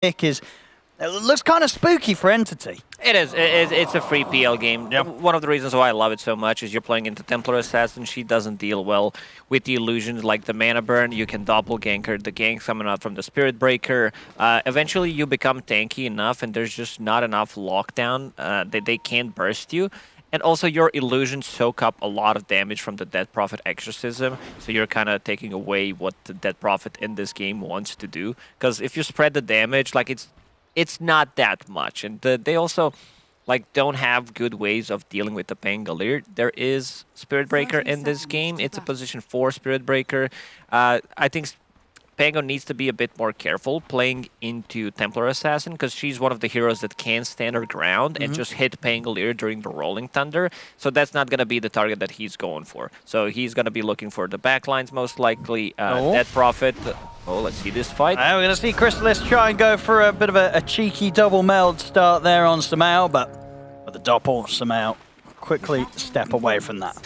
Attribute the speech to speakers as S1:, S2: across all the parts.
S1: pick is... It looks kind of spooky for Entity.
S2: It is. It's a free PL game.
S1: Yep.
S2: One of the reasons why I love it so much is you're playing into Templar Assassin. She doesn't deal well with the illusions like the mana burn. You can doppelganger her, the gank coming out from the Spirit Breaker. Eventually, you become tanky enough, and there's just not enough lockdown that they can't burst you. And also, your illusions soak up a lot of damage from the Dead Prophet Exorcism, so you're kind of taking away what the Dead Prophet in this game wants to do. Because if you spread the damage, like it's not that much, and they also like don't have good ways of dealing with the Pangolier. There is Spirit Breaker in this game. It's a position 4 Spirit Breaker. I think Pango needs to be a bit more careful playing into Templar Assassin because she's one of the heroes that can stand her ground and just hit Pangolier during the Rolling Thunder. So that's not going to be the target that he's going for. So he's going to be looking for the backlines most likely. Dead Prophet. Oh, let's see this fight.
S1: We're going to see Crystallis try and go for a bit of a cheeky double meld start there on Samao, but with the doppel, Samao quickly step away from that.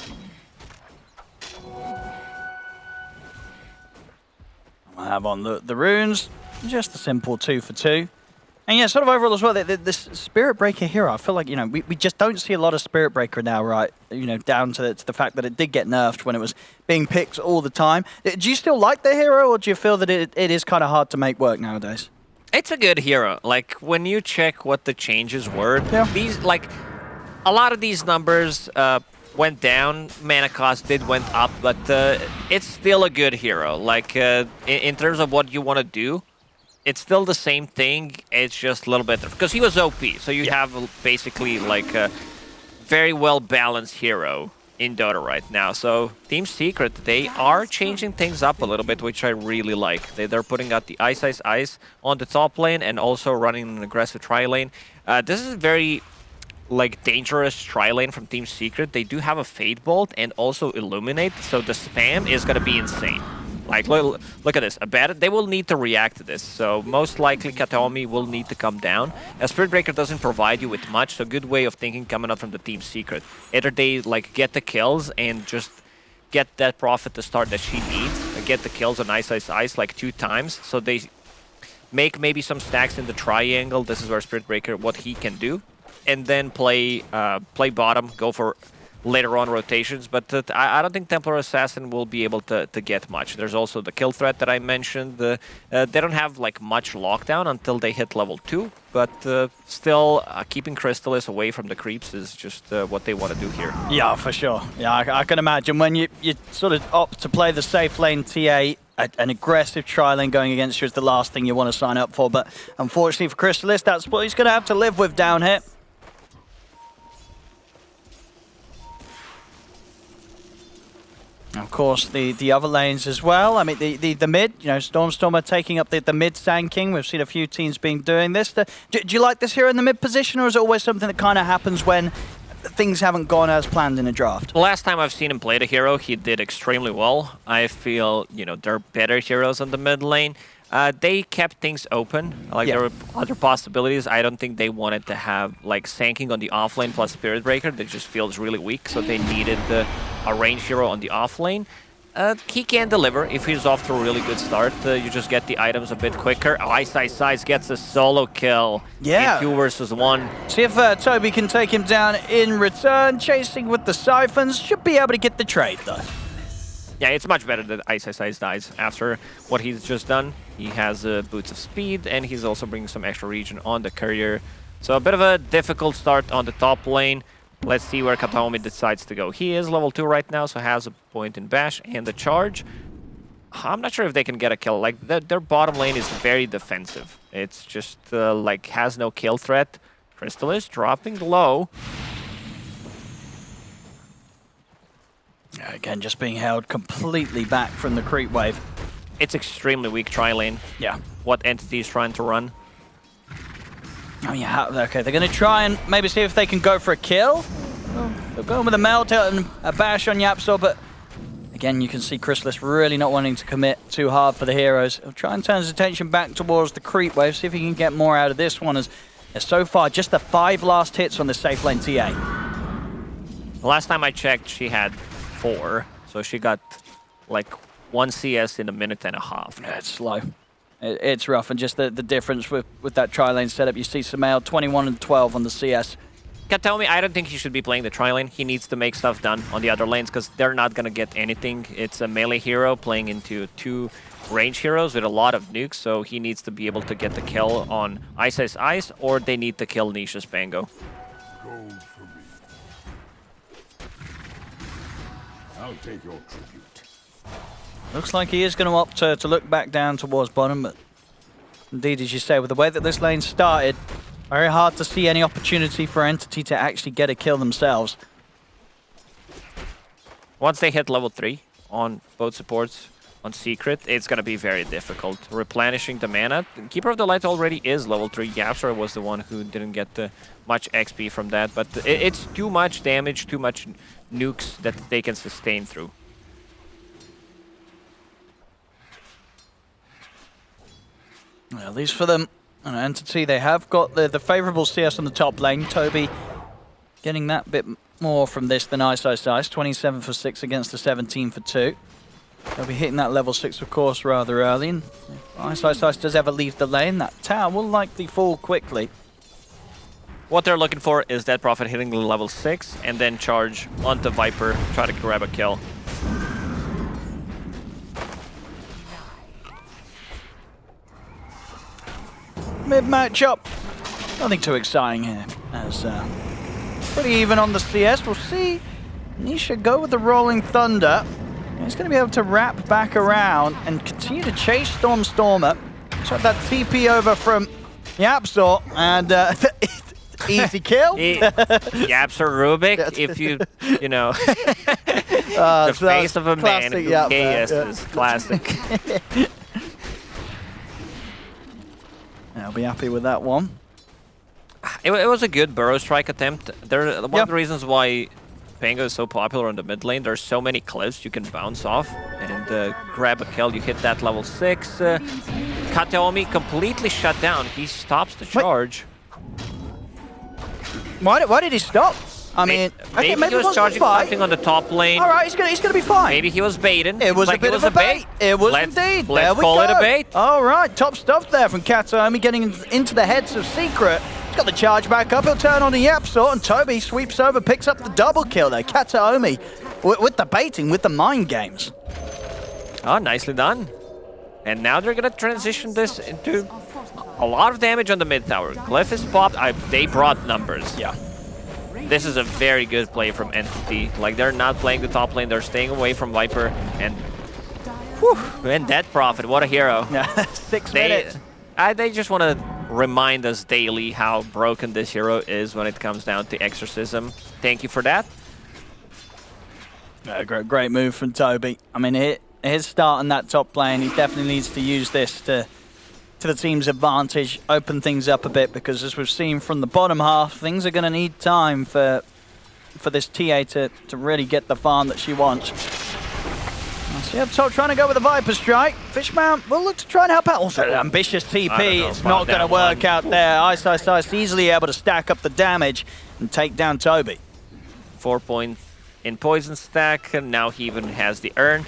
S1: We'll have on the runes, just a simple 2 for 2. And yeah, sort of overall as well, this Spirit Breaker hero, I feel like, you know, we just don't see a lot of Spirit Breaker now, right? You know, down to the fact that it did get nerfed when it was being picked all the time. Do you still like the hero, or do you feel that it is kind of hard to make work nowadays?
S2: It's a good hero. Like, when you check what the changes were, these, like, a lot of these numbers went down, mana cost went up, but it's still a good hero. Like, in terms of what you want to do, it's still the same thing, it's just a little bit different. Because he was OP, so you have basically like a very well-balanced hero in Dota right now. So Team Secret, they are changing things up a little bit, which I really like. They're putting out the Ice on the top lane and also running an aggressive tri-lane. This is very like dangerous tri-lane from Team Secret. They do have a Fade Bolt and also Illuminate, so the spam is going to be insane. Like, look at this. They will need to react to this. So most likely Kataomi will need to come down. As Spirit Breaker doesn't provide you with much, so good way of thinking coming up from the Team Secret. Either they like get the kills and just get that Prophet to start that she needs, and get the kills on Ice like 2 times. So they make maybe some stacks in the triangle. This is where Spirit Breaker, what he can do. And then play bottom, go for later on rotations, but I don't think Templar Assassin will be able to get much. There's also the kill threat that I mentioned. They don't have like much lockdown until they hit level 2, but still keeping Crystallis away from the creeps is just what they want to do here.
S1: Yeah, for sure. Yeah, I can imagine when you sort of opt to play the safe lane TA, an aggressive tri-lane going against you is the last thing you want to sign up for, but unfortunately for Crystallis, that's what he's going to have to live with down here. Of course, the other lanes as well. I mean, the mid, you know, Stormstormer taking up the mid Sand-King. We've seen a few teams being doing this. Do you like this hero in the mid position, or is it always something that kind of happens when things haven't gone as planned in a draft?
S2: The last time I've seen him play the hero, he did extremely well. I feel, you know, there are better heroes on the mid lane. They kept things open. Like, there were other possibilities. I don't think they wanted to have, like, Sand-King on the offlane plus Spirit Breaker. That just feels really weak, so they needed a range hero on the offlane. He can deliver if he's off to a really good start. You just get the items a bit quicker. Ice gets a solo kill in 2 versus 1.
S1: See if Toby can take him down in return. Chasing with the Siphons. Should be able to get the trade, though.
S2: Yeah, it's much better that Ice dies after what he's just done. He has Boots of Speed, and he's also bringing some extra regen on the courier. So a bit of a difficult start on the top lane. Let's see where Kataomi decides to go. He is level 2 right now, so has a point in Bash and the charge. I'm not sure if they can get a kill. Like, their bottom lane is very defensive. It's just, like, has no kill threat. Crystallis dropping low.
S1: Again, just being held completely back from the creep wave.
S2: It's extremely weak tri-lane.
S1: Yeah.
S2: What entity is trying to run?
S1: Oh yeah, okay, they're going to try and maybe see if they can go for a kill. They're going with a melt and a bash on Yapsor, but again, you can see Crystallis really not wanting to commit too hard for the heroes. He'll try and turn his attention back towards the creep wave, see if he can get more out of this one, as so far just the 5 last hits on the safe lane TA.
S2: The last time I checked, she had 4, so she got like 1 CS in a minute and a half.
S1: Yeah, it's slow. It's rough, and just the difference with that tri-lane setup. You see Sumail 21 and 12 on the CS.
S2: Kataomi, I don't think he should be playing the tri-lane. He needs to make stuff done on the other lanes because they're not going to get anything. It's a melee hero playing into 2 range heroes with a lot of nukes, so he needs to be able to get the kill on Ice Ice Ice, or they need to kill Nisha's Bango.
S3: I'll take your tribute.
S1: Looks like he is going to opt to look back down towards bottom, but indeed, as you say, with the way that this lane started, very hard to see any opportunity for Entity to actually get a kill themselves.
S2: Once they hit level 3 on both supports, on Secret, it's going to be very difficult. Replenishing the mana. Keeper of the Light already is level 3. Yapsor was the one who didn't get much XP from that, but it's too much damage, too much nukes that they can sustain through.
S1: Well, at least for them, Entity, they have got the favorable CS on the top lane. Toby getting that bit more from this than Ice Ice Ice. 27 for 6 against the 17 for 2. They'll be hitting that level 6, of course, rather early. And if Ice Ice Ice does ever leave the lane, that tower will likely fall quickly.
S2: What they're looking for is that Prophet hitting the level 6 and then charge onto Viper, try to grab a kill.
S1: Mid matchup, nothing too exciting here. As pretty even on the CS. We'll see Nisha go with the Rolling Thunder. He's going to be able to wrap back around and continue to chase Stormer. So that TP over from Yapsor, and easy kill.
S2: Yapsor Rubik, if you know, the face of a man who KS is classic.
S1: I'll be happy with that one.
S2: It was a good burrow strike attempt. One of the reasons why Pango is so popular on the mid lane, there's so many cliffs you can bounce off and grab a kill. You hit that level 6. Kataomi completely shut down. He stops the charge.
S1: Why did he stop? I mean,
S2: maybe he was charging something on the top lane.
S1: All right, he's gonna be fine.
S2: Maybe he was baiting.
S1: It was a bit of a bait. It was indeed.
S2: Let's call it a bait.
S1: All right, top stuff there from Kataomi, getting into the heads of Secret. He's got the charge back up. He'll turn on the Yapsor, and Toby sweeps over, picks up the double kill there. Kataomi with the baiting, with the mind games.
S2: Oh, nicely done. And now they're gonna transition this into a lot of damage on the mid tower. Glyph is popped. They brought numbers.
S1: Yeah.
S2: This is a very good play from Entity. Like, they're not playing the top lane, they're staying away from Viper, and that Prophet, what a hero.
S1: Yeah, 6 minutes.
S2: They just want to remind us daily how broken this hero is when it comes down to Exorcism. Thank you for that.
S1: Great move from Toby. I mean, his start on that top lane, he definitely needs to use this to the team's advantage, open things up a bit, because as we've seen from the bottom half, things are going to need time for this TA to really get the farm that she wants. So up top, trying to go with a Viper Strike. Fishman will look to try and help out. Also, ambitious TP. It's not going to work out there. Ice Ice Ice easily able to stack up the damage and take down Toby.
S2: 4 points in poison stack, and now he even has the urn.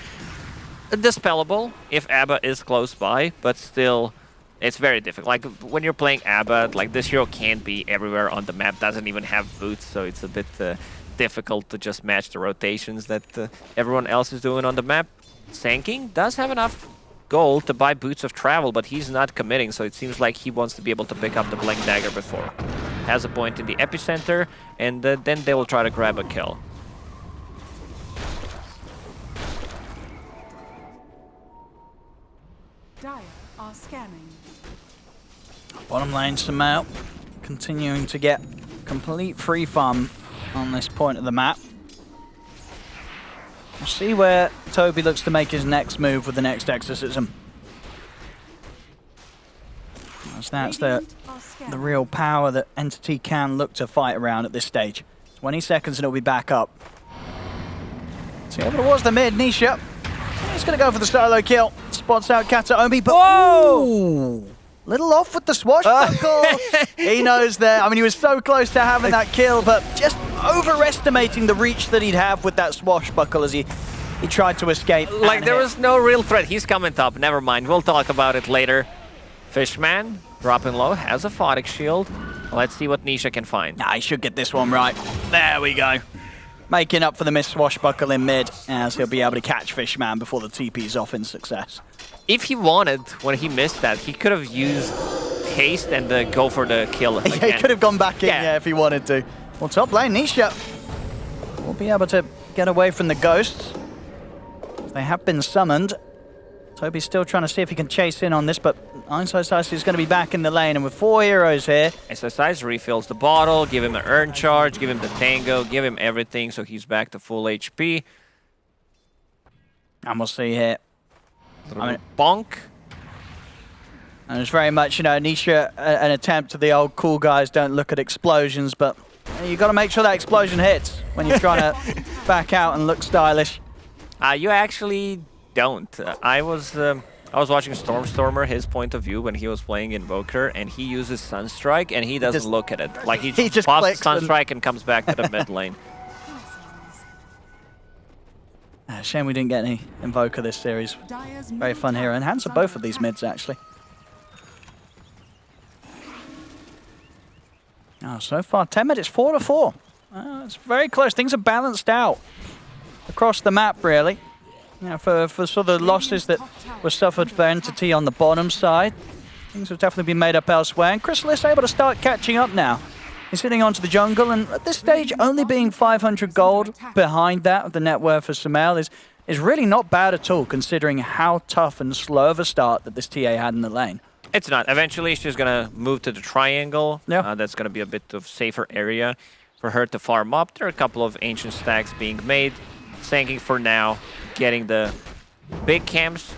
S2: Dispellable if Abba is close by, but still, it's very difficult. Like, when you're playing Abba, like, this hero can't be everywhere on the map, doesn't even have boots, so it's a bit difficult to just match the rotations that everyone else is doing on the map. Sanking does have enough gold to buy Boots of Travel, but he's not committing, so it seems like he wants to be able to pick up the Blink Dagger before. Has a point in the epicenter, and then they will try to grab a kill.
S4: Dire are scanning.
S1: Bottom lane, Sumail continuing to get complete free farm on this point of the map. We'll see where Toby looks to make his next move with the next Exorcism. As that's the real power that Entity can look to fight around at this stage. 20 seconds and it'll be back up. See whoever it was, the mid, Nisha. He's going to go for the solo kill. Spots out Kataomi, but whoa! Little off with the swashbuckle. He knows that. I mean, he was so close to having that kill, but just overestimating the reach that he'd have with that swashbuckle as he tried to escape.
S2: Like, there was no real threat. He's coming top. Never mind. We'll talk about it later. Fishman, dropping low, has a Photic Shield. Let's see what Nisha can find.
S1: Nah, he should get this one right. There we go. Making up for the missed swashbuckle in mid, as he'll be able to catch Fishman before the TP's off in success.
S2: If he wanted, when he missed that, he could have used haste and go for the kill again.
S1: Yeah, he could have gone back in, yeah, if he wanted to. Well, top lane, Nisha will be able to get away from the ghosts. They have been summoned. Toby's still trying to see if he can chase in on this, but Ice is going to be back in the lane, and with 4 heroes here.
S2: Ice refills the bottle, give him an Urn Charge, give him the Tango, give him everything so he's back to full HP.
S1: And we'll see here.
S2: I mean, bonk.
S1: And it's very much, you know, Nisha, an attempt to the old cool guys don't look at explosions, but you got to make sure that explosion hits when you're trying to back out and look stylish.
S2: You actually don't. I was watching Stormer, his point of view when he was playing Invoker, and he uses Sunstrike, and he doesn't look at it. Like he just pops Sunstrike and comes back to the mid lane.
S1: Shame we didn't get any Invoker this series. Very fun hero, and hands are both of these mids actually. Oh, so far 10 minutes, 4-4. It's very close. Things are balanced out across the map, really. You know, for sort of losses that were suffered for Entity on the bottom side, things have definitely been made up elsewhere. And Chrysalis able to start catching up now. He's hitting onto the jungle, and at this stage, only being 500 gold behind that of the net worth of Sumail is really not bad at all, considering how tough and slow of a start that this TA had in the lane.
S2: It's not. Eventually, she's going to move to the triangle.
S1: Yeah.
S2: That's going to be a bit of safer area for her to farm up. There are a couple of ancient stacks being made. Thanking for now, getting the big camps.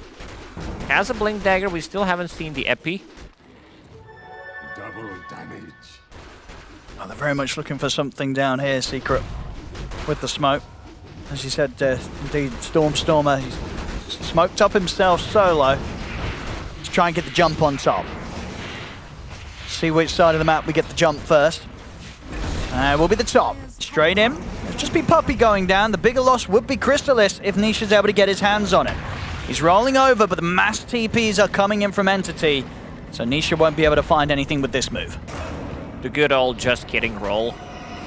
S2: Has a Blink Dagger. We still haven't seen the Epi.
S3: Double damage.
S1: Oh, they're very much looking for something down here, Secret, with the smoke. As you said, indeed, Stormer, he's smoked up himself solo to try and get the jump on top. See which side of the map we get the jump first. Will be the top. Straight in. It'll just be Puppey going down. The bigger loss would be Chrysalis if Nisha's able to get his hands on it. He's rolling over, but the mass TPs are coming in from Entity, so Nisha won't be able to find anything with this move.
S2: The good old just kidding roll,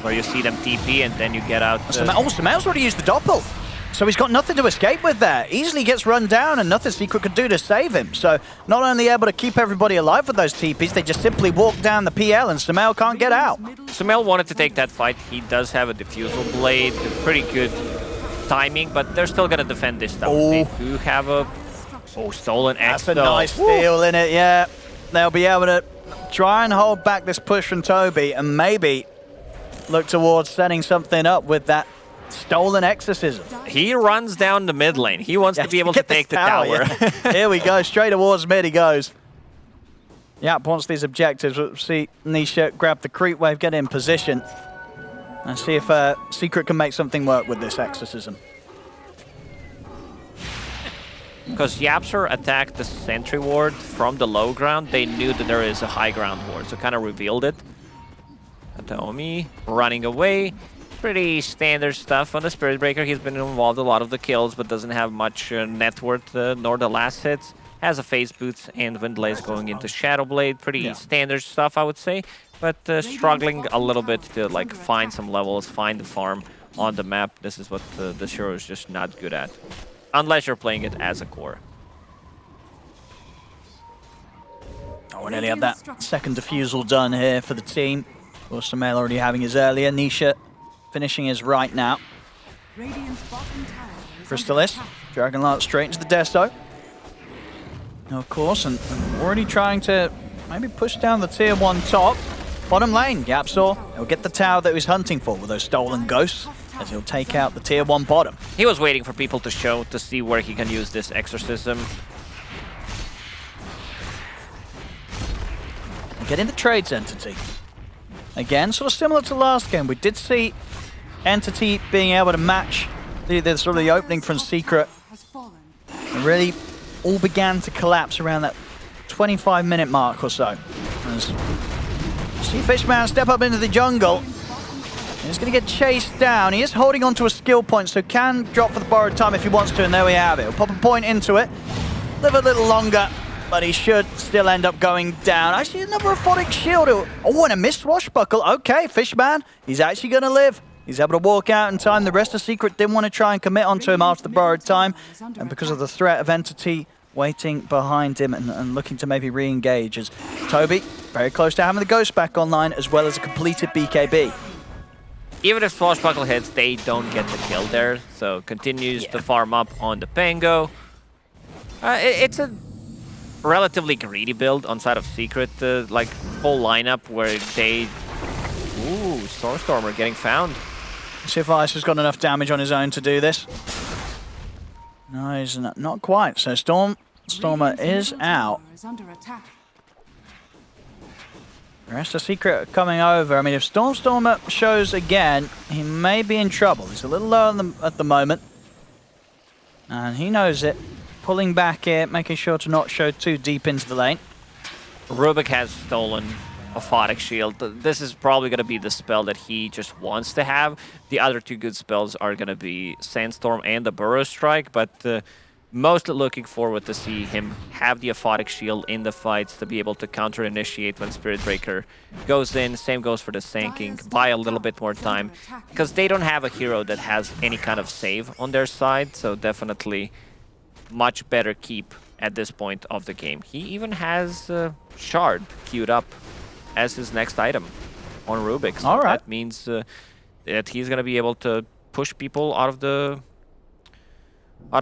S2: where you see them TP and then you get out.
S1: Sumail's already used the doppel, so he's got nothing to escape with there. Easily gets run down and nothing Secret could do to save him. So not only able to keep everybody alive with those TPs, they just simply walk down the PL and Sumail can't get out.
S2: Sumail wanted to take that fight. He does have a Diffusal Blade, pretty good timing, but they're still going to defend this stuff.
S1: Oh.
S2: They do have a stolen X.
S1: That's a nice steal in it, yeah. They'll be able to try and hold back this push from Toby and maybe look towards setting something up with that stolen exorcism.
S2: He runs down the mid lane. He wants to be able to take the tower.
S1: Yeah. Here we go, straight towards mid he goes. Yap wants these objectives. We'll see Nisha grab the creep wave, get in position, and see if Secret can make something work with this exorcism.
S2: Because Yapster attacked the sentry ward from the low ground, they knew that there is a high ground ward, so kind of revealed it. Atomi running away. Pretty standard stuff on the Spirit Breaker. He's been involved in a lot of the kills, but doesn't have much net worth nor the last hits. Has a Phase Boots and Windlaze going into Shadow Blade. Pretty standard stuff, I would say. But struggling a little bit to like find some levels, find the farm on the map. This is what the hero is just not good at. Unless you're playing it as a core.
S1: Oh, we nearly have that second diffusal done here for the team. Well, Sumail already having his earlier. Nisha finishing his right now. Chrysalis, Dragonlance straight into the Deso. Of course, and already trying to maybe push down the tier 1 top. Bottom lane, Yapsaw, he'll get the tower that he's hunting for with those stolen ghosts, as he'll take out the tier 1 bottom.
S2: He was waiting for people to show, to see where he can use this exorcism.
S1: Get into trades, Entity. Again, sort of similar to last game, we did see Entity being able to match the sort of the opening from Secret. And really all began to collapse around that 25-minute mark or so. As see Fishman step up into the jungle. He's going to get chased down. He is holding on to a skill point, so can drop for the borrowed time if he wants to, and there we have it. He'll pop a point into it, live a little longer, but he should still end up going down. Actually, another aphotic shield. Oh, and a missed swashbuckle. Okay, Fishman, he's actually going to live. He's able to walk out in time. The rest of Secret didn't want to try and commit onto him after the borrowed time. And because of the threat of Entity waiting behind him and looking to maybe re-engage, as Toby very close to having the Ghost back online, as well as a completed BKB.
S2: Even if Swashbuckle hits, they don't get the kill there. So continues to farm up on the Pango. It's a relatively greedy build on side of Secret, like whole lineup where they... Ooh, Stormstormer getting found.
S1: See if Ice has got enough damage on his own to do this. No, he's not quite. So Stormer is out. The rest of Secret coming over. I mean, if Stormer shows again, he may be in trouble. He's a little low at the moment. And he knows it. Pulling back here, making sure to not show too deep into the lane.
S2: Rubik has stolen Aphotic Shield. This is probably going to be the spell that he just wants to have. The other two good spells are going to be Sandstorm and the Burrow Strike, but mostly looking forward to see him have the Aphotic Shield in the fights to be able to counter-initiate when Spirit Breaker goes in. Same goes for the Sanking. Buy a little bit more time, because they don't have a hero that has any kind of save on their side, so definitely much better keep at this point of the game. He even has Shard queued up as his next item on Rubik. So
S1: all right.
S2: That means that he's going to be able to push people out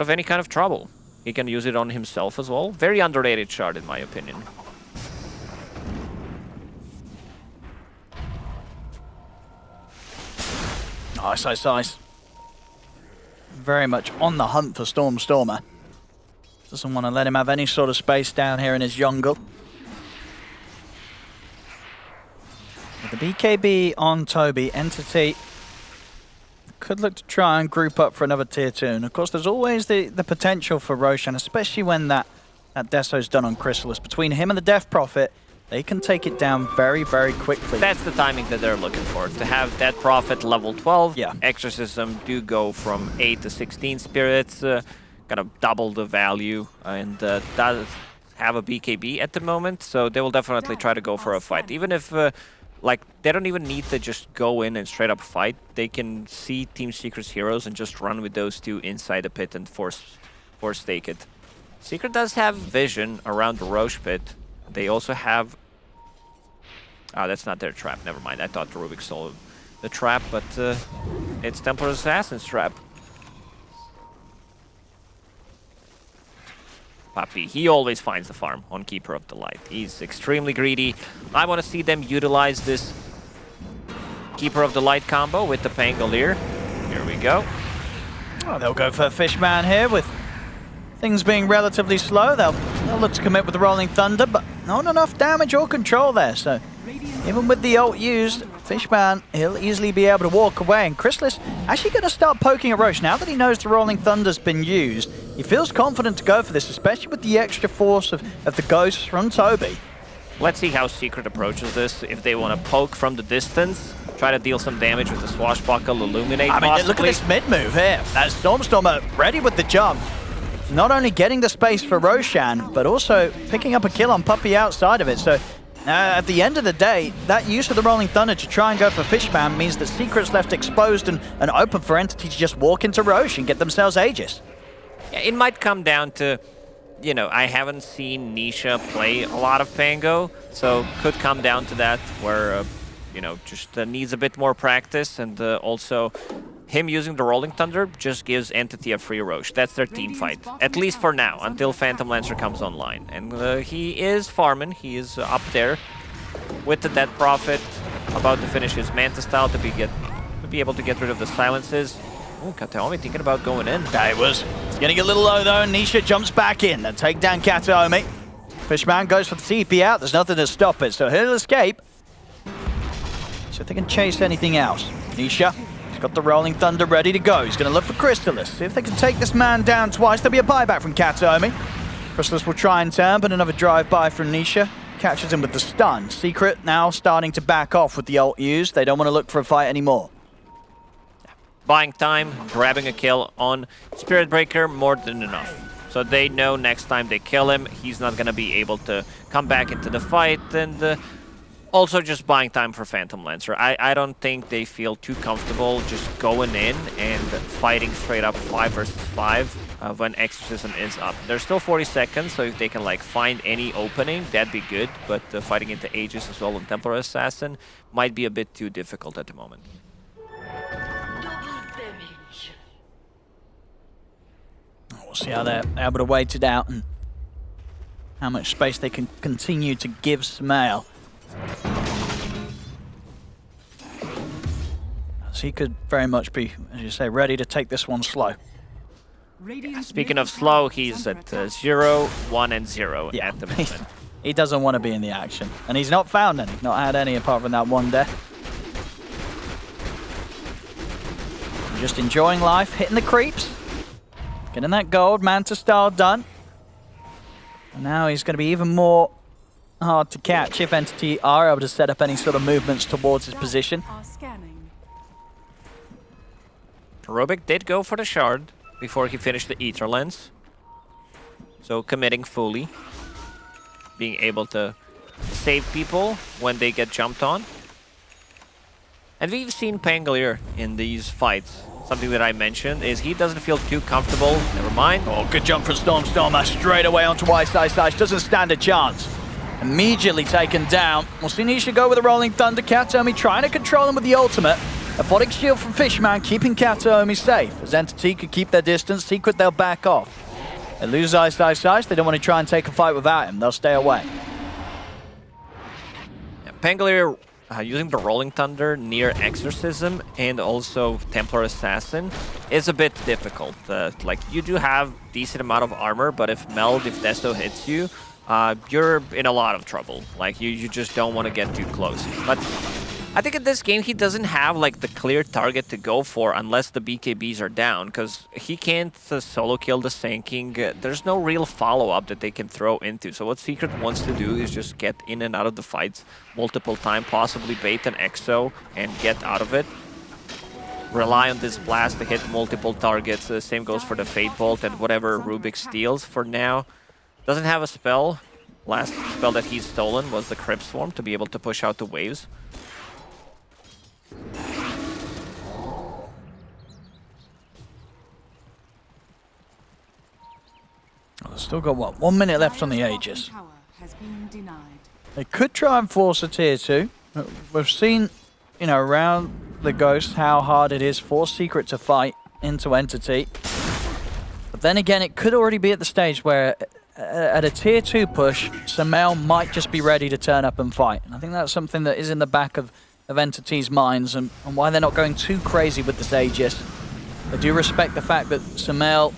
S2: of any kind of trouble. He can use it on himself as well. Very underrated Shard in my opinion.
S1: Nice. Very much on the hunt for Stormer. Doesn't want to let him have any sort of space down here in his jungle. With the BKB on Toby, Entity could look to try and group up for another tier 2. And of course, there's always the potential for Roshan, especially when that Deso's done on Chrysalis. Between him and the Death Prophet, they can take it down very, very quickly.
S2: That's the timing that they're looking for. To have Death Prophet level 12,
S1: yeah.
S2: Exorcism do go from 8 to 16 spirits, kind of double the value, and does have a BKB at the moment, so they will definitely try to go for a fight. Even if, like, they don't even need to just go in and straight up fight. They can see Team Secret's heroes and just run with those two inside the pit and force stake it. Secret does have vision around the Roche pit. They also have... Oh, that's not their trap. Never mind. I thought Rubik stole the trap, but it's Templar's Assassin's trap. Puppy, he always finds the farm on Keeper of the Light. He's extremely greedy. I want to see them utilize this Keeper of the Light combo with the Pangolier. Here we go.
S1: Oh, they'll go for Fishman here with things being relatively slow. They'll look to commit with the Rolling Thunder, but not enough damage or control there. So even with the ult used, Fishman, he'll easily be able to walk away. And Chrysalis actually going to start poking at Roche. Now that he knows the Rolling Thunder's been used, he feels confident to go for this, especially with the extra force of the ghosts from Toby.
S2: Let's see how Secret approaches this. If they want to poke from the distance, try to deal some damage with the Swashbuckle, Illuminate possibly.
S1: Look at this mid-move here. That Stormer ready with the jump. Not only getting the space for Roshan, but also picking up a kill on Puppy outside of it. So at the end of the day, that use of the Rolling Thunder to try and go for Fishman means that Secret's left exposed and open for Entity to just walk into Roche and get themselves Aegis.
S2: Yeah, it might come down to, you know, I haven't seen Nisha play a lot of Pango, so could come down to that where, you know, just needs a bit more practice, and also him using the Rolling Thunder just gives Entity a free Roche. That's their team fight, at least for now, until Phantom Lancer comes online. And he is farming, he is up there with the Dead Prophet, about to finish his Manta style to be able to get rid of the silences. Oh, Kataomi thinking about going in.
S1: That was. It's getting a little low though, and Nisha jumps back in. They take down Kataomi. Fishman goes for the TP out. There's nothing to stop it, so he'll escape. So if they can chase anything else. Nisha, he's got the Rolling Thunder ready to go. He's going to look for Chrysalis. See if they can take this man down twice. There'll be a buyback from Kataomi. Chrysalis will try and turn, but another drive-by from Nisha. Catches him with the stun. Secret now starting to back off with the ult used. They don't want to look for a fight anymore.
S2: Buying time, grabbing a kill on Spirit Breaker, more than enough. So they know next time they kill him, he's not gonna be able to come back into the fight, and also just buying time for Phantom Lancer. I don't think they feel too comfortable just going in and fighting straight up 5 versus 5 when Exorcism is up. There's still 40 seconds, so if they can like find any opening, that'd be good, but fighting into Aegis as well and Templar Assassin might be a bit too difficult at the moment.
S1: We'll see how they're able to wait it out and how much space they can continue to give Smail. So he could very much be, as you say, ready to take this one slow.
S2: Speaking of slow, he's at 0, 1, and 0 at the moment.
S1: He doesn't want to be in the action, and he's not found any, not had any apart from that one death. Just enjoying life, hitting the creeps, getting that gold, Manta style done. And now he's going to be even more hard to catch if Entity are able to set up any sort of movements towards his position.
S2: Rubik did go for the shard before he finished the Ether Lens. So committing fully. Being able to save people when they get jumped on. And we've seen Pangolier in these fights. Something that I mentioned is he doesn't feel too comfortable. Never mind.
S1: Oh, good jump from Stormstormer straight away onto Ice. Doesn't stand a chance. Immediately taken down. We'll see Nisha go with a Rolling Thunder. Kataomi trying to control him with the ultimate. Aphotic Shield from Fishman keeping Kataomi safe. As Entity could keep their distance, Secret they'll back off. They lose Ice. They don't want to try and take a fight without him. They'll stay away.
S2: Yeah, Pangolier using the Rolling Thunder near Exorcism and also Templar Assassin is a bit difficult. Like, you do have decent amount of armor, but if Desto hits you, you're in a lot of trouble. Like, you just don't want to get too close. But I think in this game he doesn't have like the clear target to go for unless the BKBs are down, because he can't solo kill the Sanking. There's no real follow-up that they can throw into. So what Secret wants to do is just get in and out of the fights multiple times, possibly bait an Exo and get out of it. Rely on this blast to hit multiple targets. Same goes for the Fate Bolt and whatever Rubik steals for now. Doesn't have a spell. Last spell that he's stolen was the Crypt Swarm to be able to push out the waves.
S1: Still got, what, 1 minute left on the Aegis. They could try and force a tier 2. We've seen, you know, around the Ghost how hard it is for Secret to fight into Entity. But then again, it could already be at the stage where at a tier 2 push, Samael might just be ready to turn up and fight. And I think that's something that is in the back of Entity's minds and why they're not going too crazy with this Aegis. They do respect the fact that Samael,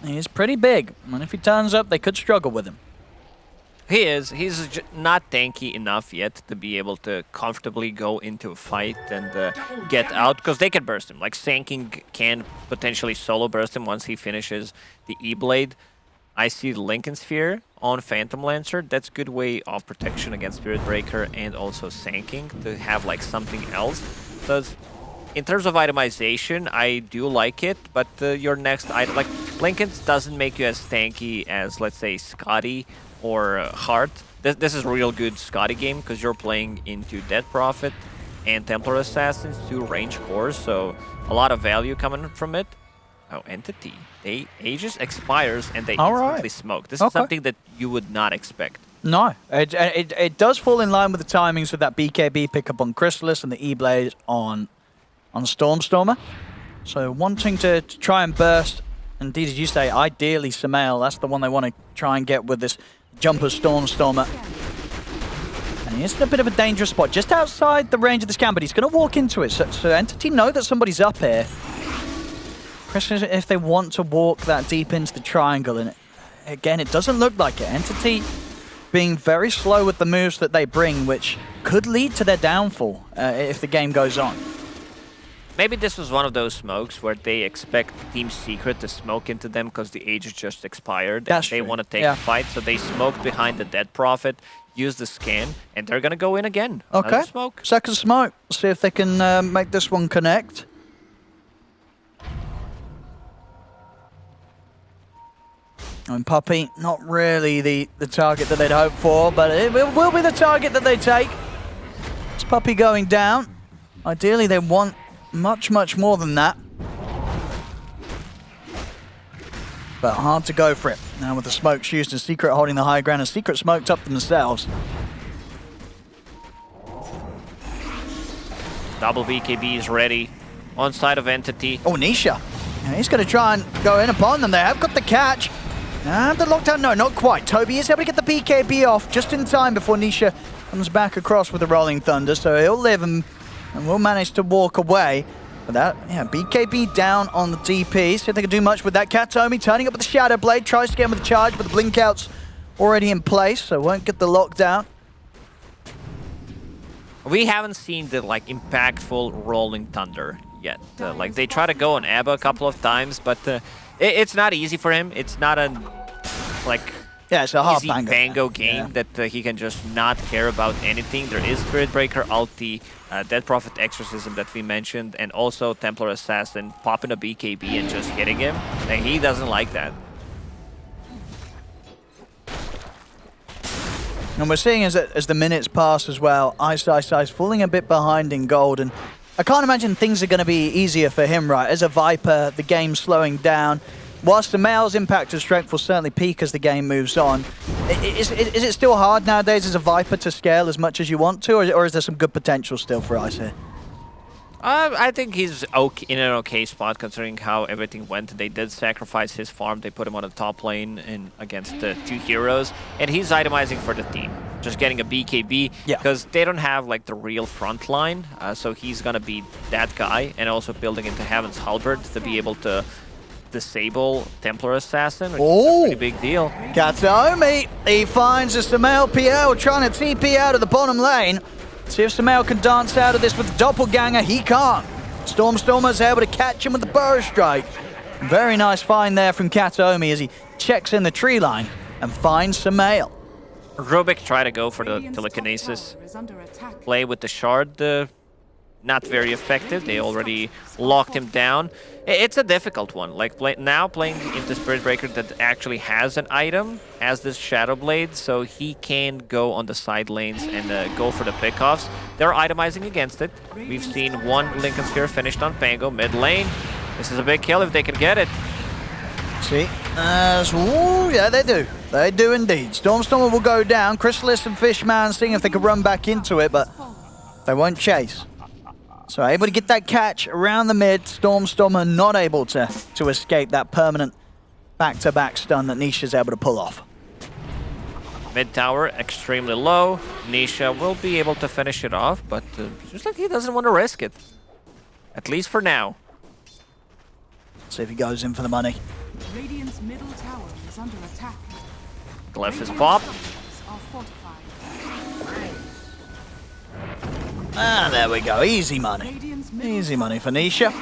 S1: he is pretty big, and if he turns up, they could struggle with him.
S2: He is. He's not tanky enough yet to be able to comfortably go into a fight and get out, because they can burst him. Like, Sanking can potentially solo burst him once he finishes the E-Blade. I see Lincoln Sphere on Phantom Lancer. That's a good way of protection against Spirit Breaker and also Sanking to have like something else. So in terms of itemization, I do like it, but your next item, like Lincoln's doesn't make you as tanky as, let's say, Scotty or Hart. This is a real good Scotty game because you're playing into Dead Prophet and Templar Assassins, 2 range cores, so a lot of value coming from it. Oh, Entity. Aegis expires and they instantly smoke. This is something that you would not expect.
S1: No, it does fall in line with the timings with that BKB pickup on Chrysalis and the E-Blade on Stormstormer. So wanting to try and burst, indeed as you say, ideally Samael, that's the one they want to try and get with this jumper Stormstormer. And he is in a bit of a dangerous spot, just outside the range of the scan, but he's going to walk into it. So Entity know that somebody's up here. Question is if they want to walk that deep into the triangle, and again, it doesn't look like it. Entity being very slow with the moves that they bring, which could lead to their downfall if the game goes on.
S2: Maybe this was one of those smokes where they expect Team Secret to smoke into them because the Aegis just expired.
S1: That's
S2: they
S1: true.
S2: want to take a fight, so they smoked behind the Dead Prophet, use the scan, and they're going to go in again.
S1: Okay,
S2: another smoke.
S1: Second smoke. See if they can make this one connect. And Puppey, not really the target that they'd hoped for, but it will be the target that they take. It's Puppey going down. Ideally, they want much, much more than that. But hard to go for it. Now with the smokes used and Secret holding the high ground, and Secret smoked up themselves.
S2: Double BKB is ready. On side of Entity.
S1: Oh, Nisha. And he's going to try and go in upon them. They have got the catch. And the lockdown, no, not quite. Toby is able to get the BKB off just in time before Nisha comes back across with the Rolling Thunder. So he'll live and will manage to walk away. But that, yeah, BKB down on the DP. See if they can do much with that. Katomi turning up with the Shadow Blade. Tries to get him with the charge, but the blink out's already in place. So won't get the lockdown.
S2: We haven't seen the like impactful Rolling Thunder yet. Like they try to go on Abba a couple of times, but it's not easy for him. It's not a
S1: it's a half
S2: easy bango game that he can just not care about anything. There is Spirit Breaker, ulti, Dead Prophet Exorcism that we mentioned, and also Templar Assassin popping a BKB and just hitting him. And he doesn't like that.
S1: And we're seeing as the minutes pass as well, Ice falling a bit behind in gold. And I can't imagine things are going to be easier for him, right? As a Viper, the game's slowing down. Whilst the male's impact and strength will certainly peak as the game moves on, is it still hard nowadays as a Viper to scale as much as you want to, or is there some good potential still for Ice here?
S2: I think he's okay, in an okay spot considering how everything went. They did sacrifice his farm. They put him on the top lane against the two heroes, and he's itemizing for the team. Just getting a BKB because they don't have like the real front line, so he's gonna be that guy, and also building into Heaven's Halberd to be able to disable Templar Assassin, which is a pretty big deal.
S1: Katomi, he finds a Samael PL trying to TP out of the bottom lane. See if Samael can dance out of this with the Doppelganger. He can't. Stormstormer's able to catch him with the Burrow Strike. Very nice find there from Katomi as he checks in the tree line and finds Samael.
S2: Rubik tried to go for the telekinesis. Play with the shard. Not very effective. They already locked him down. It's a difficult one. Like now playing into Spirit Breaker that actually has an item, has this Shadow Blade, so he can go on the side lanes and go for the pickoffs. They're itemizing against it. We've seen one Lincoln Sphere finished on Pango mid lane. This is a big kill if they can get it.
S1: See, yeah, they do. They do indeed. Stormstormer will go down. Chrysalis and Fishman seeing if they can run back into it, but they won't chase. So able to get that catch around the mid. Stormstormer not able to escape that permanent back-to-back stun that Nisha's able to pull off.
S2: Mid tower extremely low. Nisha will be able to finish it off, but just like he doesn't want to risk it. At least for now.
S1: See if he goes in for the money.
S4: Radiant's middle tower is under attack.
S2: Glyph is popped.
S1: Ah, there we go. Easy money. Easy money for Nisha.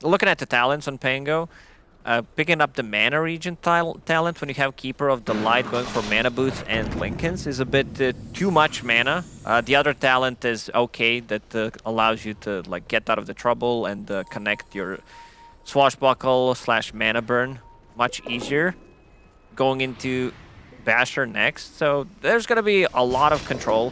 S2: Looking at the talents on Pango, picking up the mana region talent when you have Keeper of the Light going for mana boots and Lincolns is a bit too much mana. The other talent is okay, that allows you to like get out of the trouble and connect your Swashbuckle / mana burn much easier. Going into Basher next, so there's gonna be a lot of control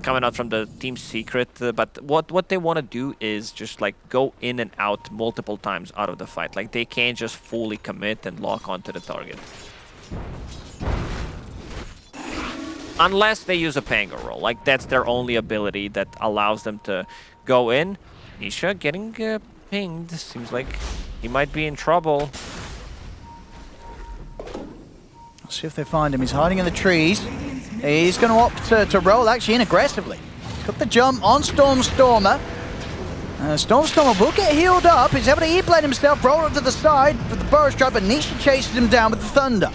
S2: coming out from the Team Secret, but what they want to do is just like go in and out multiple times out of the fight. Like they can't just fully commit and lock onto the target. Unless they use a Pango roll, like that's their only ability that allows them to go in. Nisha getting pinged, seems like he might be in trouble.
S1: See if they find him. He's hiding in the trees. He's going to opt to roll actually in aggressively. He's got the jump on Stormstormer. Stormstormer will get healed up. He's able to E-blade himself, roll up to the side with the Burrow Strike, but Nisha chases him down with the Thunder.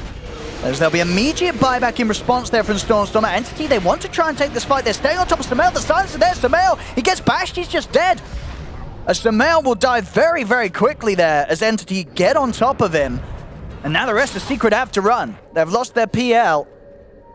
S1: As there'll be immediate buyback in response there from Stormstormer. Entity, they want to try and take this fight. They're staying on top of Samael. The silencer there. Samael, he gets bashed. He's just dead. As Samael will die very, very quickly there as Entity get on top of him. And now the rest of Secret have to run. They've lost their PL.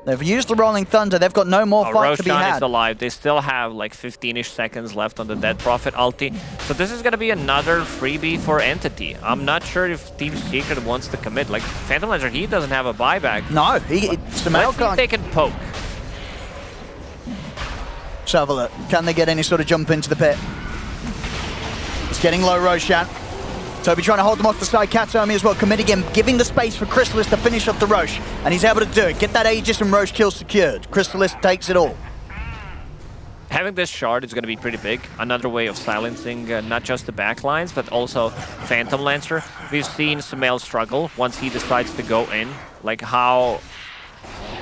S1: They've used the Rolling Thunder. They've got no more fight to be
S2: Roshan
S1: had.
S2: is alive. They still have like 15-ish seconds left on the Dead Prophet ulti. So this is going to be another freebie for Entity. I'm not sure if Team Secret wants to commit. Like, Phantom Lancer, he doesn't have a buyback.
S1: No, Sumail
S2: Let's see if they can poke.
S1: Let's have a look. Can they get any sort of jump into the pit? It's getting low, Roshan. Toby trying to hold them off the side. Katomi as well, committing him, giving the space for Crystallis to finish off the Roche. And he's able to do it. Get that Aegis and Roche kill secured. Crystallis takes it all.
S2: Having this shard is going to be pretty big. Another way of silencing not just the backlines, but also Phantom Lancer. We've seen Sumail struggle once he decides to go in. Like how...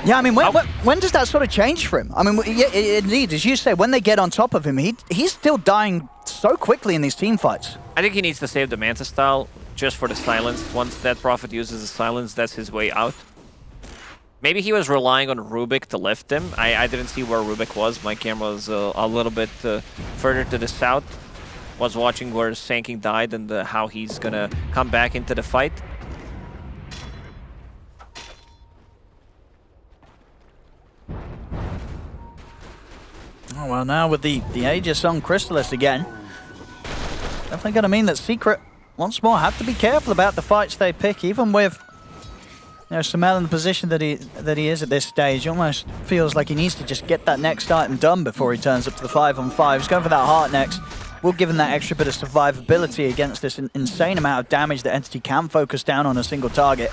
S1: Yeah, I mean, when does that sort of change for him? I mean, yeah, indeed, as you say, when they get on top of him, he's still dying so quickly in these team fights.
S2: I think he needs to save the Manta style just for the silence. Once that Prophet uses the silence, that's his way out. Maybe he was relying on Rubik to lift him. I didn't see where Rubik was. My camera was a little bit further to the south. Was watching where Sanking died and how he's gonna come back into the fight.
S1: Oh, well, now with the Aegis on Crystallis again, definitely going to mean that Secret, once more, have to be careful about the fights they pick, even with Sumail in the position that he is at this stage. Almost feels like he needs to just get that next item done before he turns up to the 5-on-5. He's going for that heart next. We'll give him that extra bit of survivability against this insane amount of damage that Entity can focus down on a single target.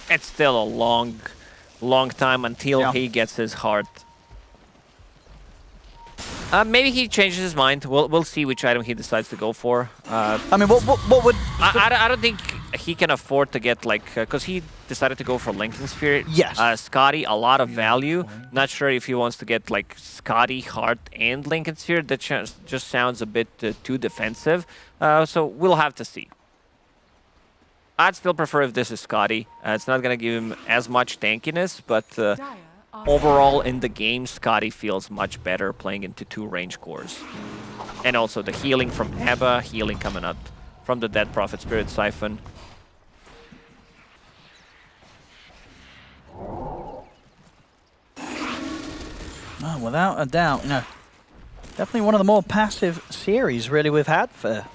S2: It's still a long time until he gets his heart. Maybe he changes his mind. We'll see which item he decides to go for.
S1: I mean, what would...
S2: I don't think he can afford to get, like... Because he decided to go for Linking Sphere.
S1: Yes.
S2: Scotty, a lot of value. Not sure if he wants to get, like, Scotty, Heart, and Linking Sphere. That just sounds a bit too defensive. So we'll have to see. I'd still prefer if this is Scotty. It's not going to give him as much tankiness, but... overall, in the game, Scotty feels much better playing into 2 range cores. And also the healing from Abba, healing coming up from the Dead Prophet Spirit Siphon.
S1: Oh, without a doubt, definitely one of the more passive series really we've had for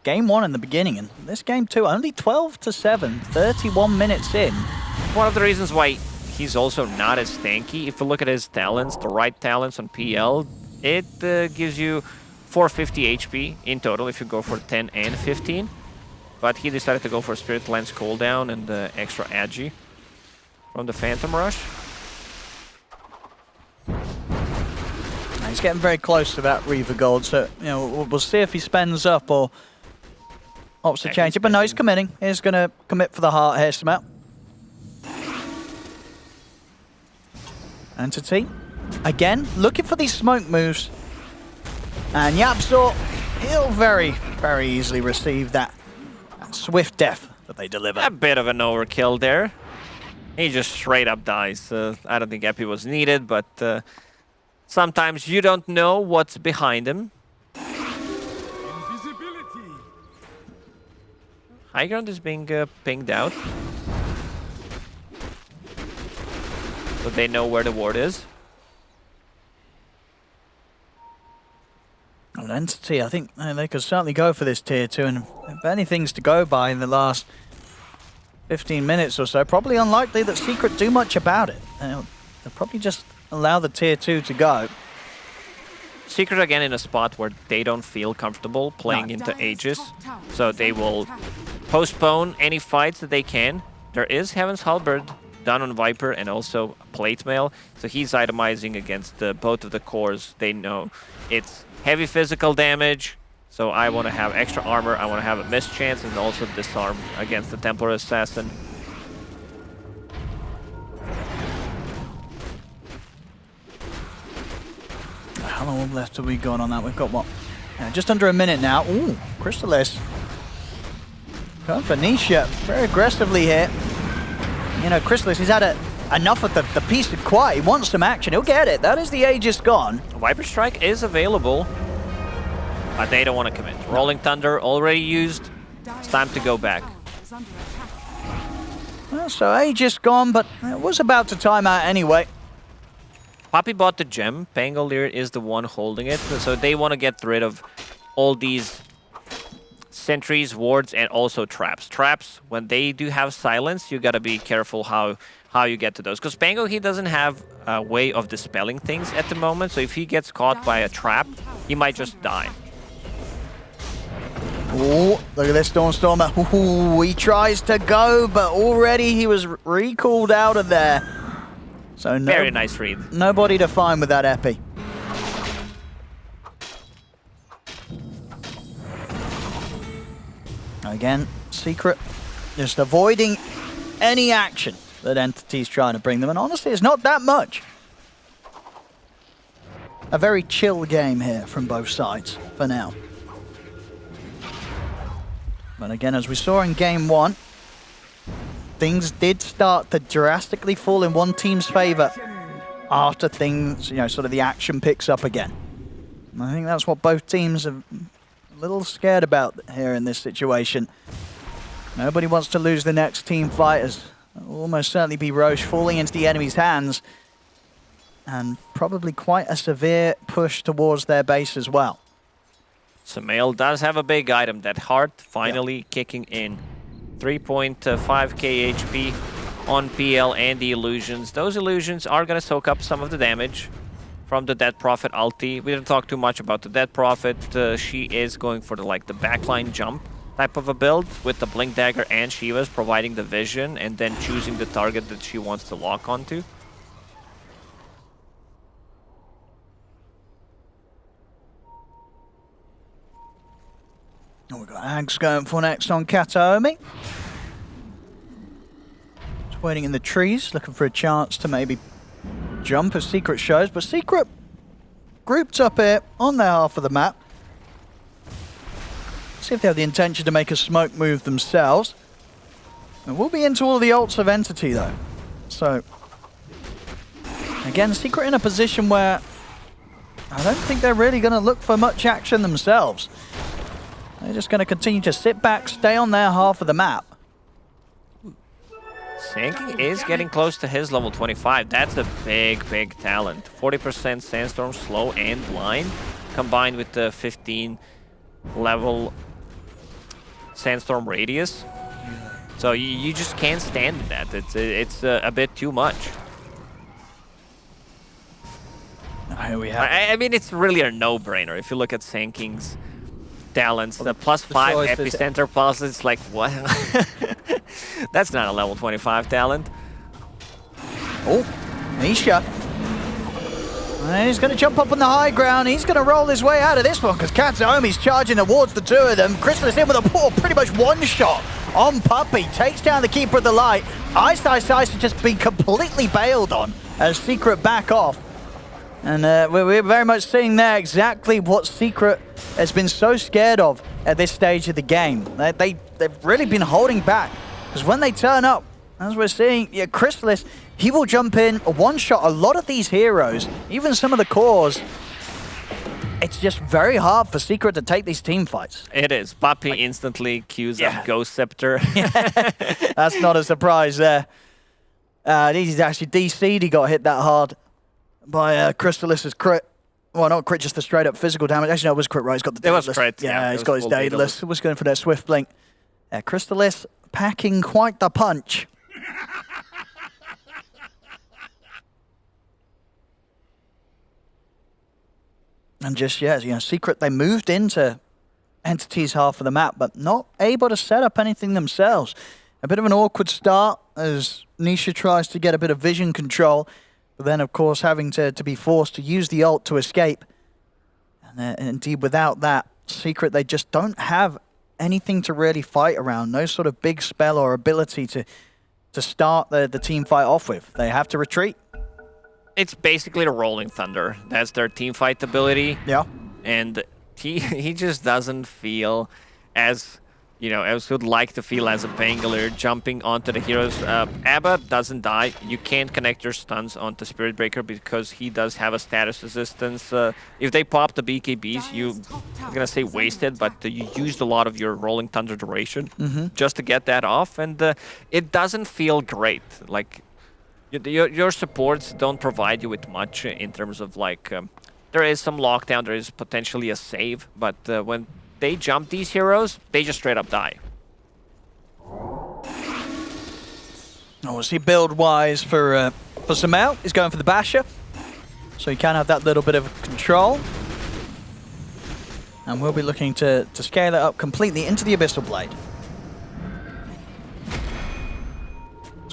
S1: game 1 in the beginning. And this game 2, only 12-7, 31 minutes in.
S2: One of the reasons why he's also not as tanky. If you look at his talents, the right talents on PL, it gives you 450 HP in total if you go for 10 and 15. But he decided to go for Spirit Lance cooldown and the extra Agi from the Phantom Rush.
S1: He's getting very close to that Reaver Gold, so we'll see if he spends up or opts to change it. But no, he's committing. He's going to commit for the heart here, Sumail. Entity, again, looking for these smoke moves. And Yapzor, he'll very, very easily receive that swift death that they deliver.
S2: A bit of an overkill there. He just straight up dies. I don't think Epi was needed, but sometimes you don't know what's behind him.
S3: Invisibility.
S2: High ground is being pinged out. So they know where the ward is.
S1: Well, Entity, I think they could certainly go for this tier 2, and if anything's to go by in the last 15 minutes or so, probably unlikely that Secret do much about it. They'll probably just allow the tier 2 to go.
S2: Secret again in a spot where they don't feel comfortable playing into Aegis, so they will postpone any fights that they can. There is Heaven's Halberd down on Viper and also Plate Mail, so he's itemizing against both of the cores. They know it's heavy physical damage, so I want to have extra armor, I want to have a miss chance, and also disarm against the Templar Assassin.
S1: How long left have we got on that? We've got what? Just under a minute now. Ooh, Crystallis. Going for Nisha very aggressively here. Crystallis, he's had enough of the peace and quiet. He wants some action. He'll get it. That is the Aegis gone.
S2: Viper Strike is available, but they don't want to commit. Rolling Thunder already used. It's time to go back.
S1: Well, so Aegis gone, but it was about to time out anyway.
S2: Poppy bought the gem. Pangolier is the one holding it. So they want to get rid of all these sentries, wards, and also traps. Traps, when they do have silence, you got to be careful how you get to those. Because Pango, he doesn't have a way of dispelling things at the moment. So if he gets caught by a trap, he might just die.
S1: Oh, look at this Stormer. Ooh, he tries to go, but already he was recalled out of there. So
S2: Very nice read.
S1: Nobody to find with that epi. Again, Secret just avoiding any action that Entity's trying to bring them. And honestly, it's not that much. A very chill game here from both sides for now. But again, as we saw in game one, things did start to drastically fall in one team's favor after things, sort of the action picks up again. And I think that's what both teams are a little scared about here in this situation. Nobody wants to lose the next team fight, as it will almost certainly be Roche falling into the enemy's hands. And probably quite a severe push towards their base as well.
S2: Sumail does have a big item, that heart finally kicking in. 3.5k HP on PL and the illusions. Those illusions are going to soak up some of the damage from the Dead Prophet ulti. We didn't talk too much about the Dead Prophet. She is going for the backline jump type of a build with the Blink Dagger and Shiva's providing the vision and then choosing the target that she wants to lock onto.
S1: Oh, we've got Ags going for next on Kataomi. Just waiting in the trees, looking for a chance to maybe jump as Secret shows. But Secret grouped up here on their half of the map. See if they have the intention to make a smoke move themselves. And we'll be into all the ults of Entity though. So, again, Secret in a position where I don't think they're really going to look for much action themselves. They're just going to continue to sit back, stay on their half of the map.
S2: Sanking is getting close to his level 25. That's a big, big talent. 40% Sandstorm, slow, and blind, combined with the 15 level Sandstorm radius. So you just can't stand that. It's a bit too much.
S1: Here we have
S2: I mean, it's really a no-brainer if you look at Sanking's talents. The +5 epicenter plus, it's like, what? That's not a level 25 talent.
S1: Oh, Misha. And he's going to jump up on the high ground. He's going to roll his way out of this one because Katsuomi's charging towards the two of them. Crystal is in with a pretty much one shot on Puppey. Takes down the Keeper of the Light. Ice has just been completely bailed on as Secret back off. And we're very much seeing there exactly what Secret has been so scared of at this stage of the game. They've really been holding back. Because when they turn up, as we're seeing, Chrysalis, he will jump in, a one-shot. A lot of these heroes, even some of the cores, it's just very hard for Secret to take these team fights.
S2: It is. Papi instantly cues up Ghost Scepter.
S1: That's not a surprise there. He's actually DC'd, he got hit that hard by Crystalis's crit. Well, not crit, just the straight up physical damage. Actually, no, it was crit, right? He's got the Daedalus.
S2: It was crit,
S1: yeah. He's got his Daedalus. Was going for that Swift Blink. Crystalis packing quite the punch. And just, Secret, they moved into Entity's half of the map, but not able to set up anything themselves. A bit of an awkward start as Nisha tries to get a bit of vision control. But then, of course, having to be forced to use the ult to escape. And indeed, without that, Secret, they just don't have anything to really fight around. No sort of big spell or ability to start the team fight off with. They have to retreat.
S2: It's basically the Rolling Thunder. That's their team fight ability.
S1: Yeah.
S2: And he just doesn't feel as you know, I would like to feel as a Pangler jumping onto the heroes. Abba doesn't die. You can't connect your stuns onto Spirit Breaker because he does have a status resistance. If they pop the BKBs, I'm gonna say wasted, but you used a lot of your Rolling Thunder duration just to get that off, and it doesn't feel great. Like your supports don't provide you with much in terms of like there is some lockdown, there is potentially a save, but when they jump these heroes, they just straight up die.
S1: Obviously, build-wise for Sumail, he's going for the Basher, so he can have that little bit of control. And we'll be looking to scale it up completely into the Abyssal Blade.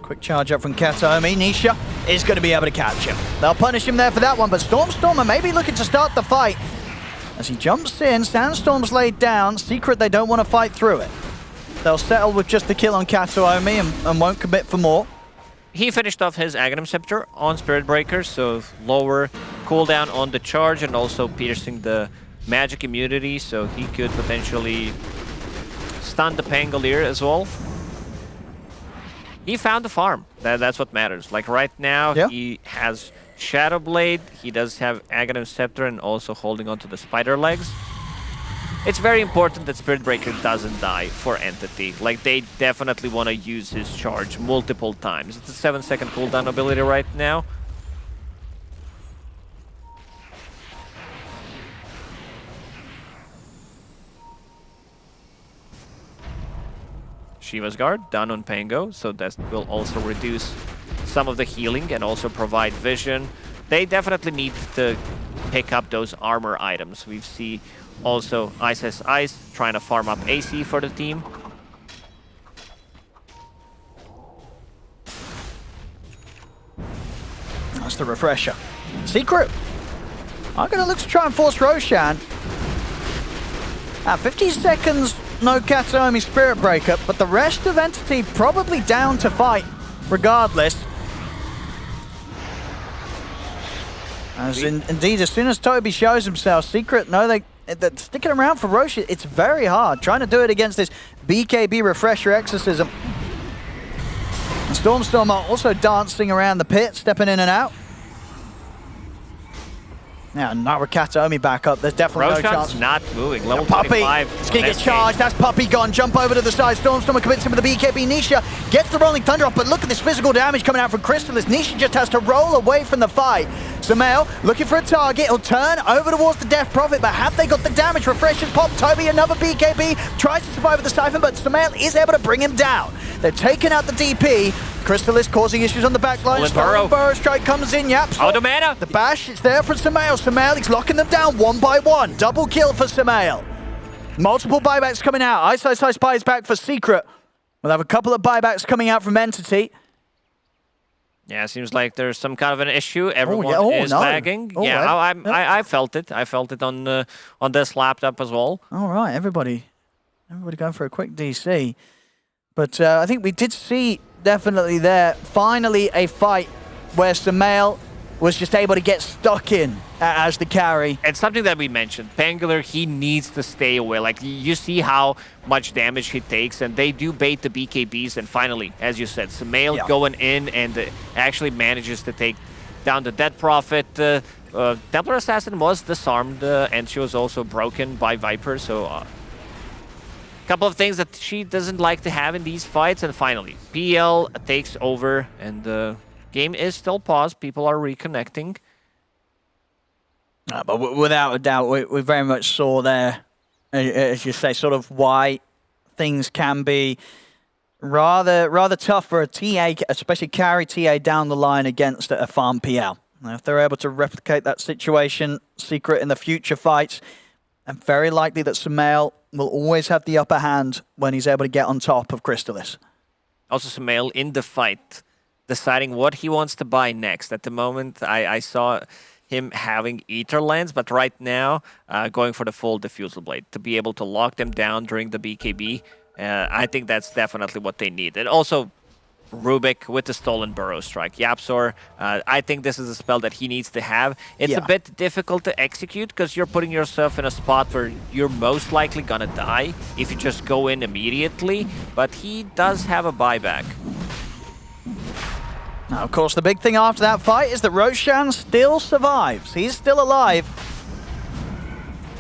S1: Quick charge up from Kataomi. Nisha is going to be able to catch him. They'll punish him there for that one, but Stormstormer may be looking to start the fight. As he jumps in, Sandstorm's laid down. Secret, they don't want to fight through it. They'll settle with just the kill on Kataomi and won't commit for more.
S2: He finished off his Aghanim Scepter on Spirit Breaker, so lower cooldown on the charge and also piercing the magic immunity, so he could potentially stun the Pangolier as well. He found the farm. That's what matters. Like right now, he has Shadow Blade, he does have Aghanim Scepter and also holding onto the Spider Legs. It's very important that Spirit Breaker doesn't die for Entity. Like, they definitely want to use his charge multiple times. It's a 7-second cooldown ability right now. Shiva's Guard done on Pango, so that will also reduce some of the healing and also provide vision. They definitely need to pick up those armor items. We see also Ice trying to farm up AC for the team.
S1: That's the refresher. Secret. I'm going to look to try and force Roshan. At 50 seconds, no Kataomi Spirit Breaker, but the rest of Entity probably down to fight regardless. Indeed, as soon as Toby shows himself, Secret, they're sticking around for Roshan. It's very hard trying to do it against this BKB Refresher Exorcism. And Stormstormer also dancing around the pit, stepping in and out. Yeah, not with Kataomi back up. There's definitely no chance.
S2: Not moving. Level
S1: Puppey,
S2: 25.
S1: it's going to get charged. That's Puppey gone. Jump over to the side. Stormstormer commits him with the BKB. Nisha gets the rolling thunder off, but look at this physical damage coming out from Crystallis. Nisha just has to roll away from the fight. Sumail looking for a target. He'll turn over towards the Death Prophet, but have they got the damage? Refreshers pop. Toby, another BKB. Tries to survive with the Siphon, but Sumail is able to bring him down. They've taken out the DP. Crystallis causing issues on the back line. Burrow strike comes in. Yaps.
S2: Oh, the mana.
S1: The bash, it's there for Sumail. Sumail, he's locking them down one by one. Double kill for Sumail. Multiple buybacks coming out. Ice buys back for Secret. We'll have a couple of buybacks coming out from Entity.
S2: Yeah, seems like there's some kind of an issue. Everyone is lagging. I felt it. I felt it on this laptop as well.
S1: All right, everybody going for a quick DC. But I think we did see definitely there, finally a fight where Sumail was just able to get stuck in as the carry.
S2: It's something that we mentioned. Pangler, he needs to stay away. Like, you see how much damage he takes, and they do bait the BKBs, and finally, as you said, Sumail going in and actually manages to take down the Dead Prophet. Templar Assassin was disarmed, and she was also broken by Viper, so couple of things that she doesn't like to have in these fights, and finally, PL takes over, and the game is still paused. People are reconnecting.
S1: But without a doubt, we very much saw there, as you say, sort of why things can be rather tough for a TA, especially carry TA down the line against a farm PL. Now, if they're able to replicate that situation, Secret in the future fights, and very likely that Sumail will always have the upper hand when he's able to get on top of Crystallis.
S2: Also, Sumail in the fight, deciding what he wants to buy next. At the moment, I saw him having Ether Lens, but right now, going for the full Diffusal Blade to be able to lock them down during the BKB. I think that's definitely what they need. And also, Rubik with the Stolen Burrow Strike. Yapsor, I think this is a spell that he needs to have. It's a bit difficult to execute because you're putting yourself in a spot where you're most likely gonna die if you just go in immediately, but he does have a buyback.
S1: Now, of course, the big thing after that fight is that Roshan still survives. He's still alive.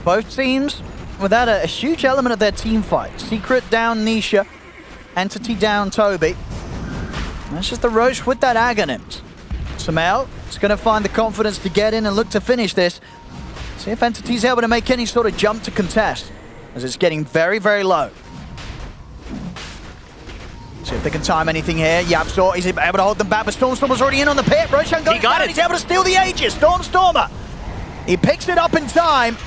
S1: Both teams without a huge element of their team fight. Secret down Nisha, Entity down Toby. That's just the Roche with that Aghanim's. Samel is going to find the confidence to get in and look to finish this. See if Entity's able to make any sort of jump to contest, as it's getting very, very low. See if they can time anything here. Yapsor is able to hold them back, but Stormstormer's already in on the pit. Roshan goes down, he's able to steal the Aegis. Stormstormer, he picks it up in time.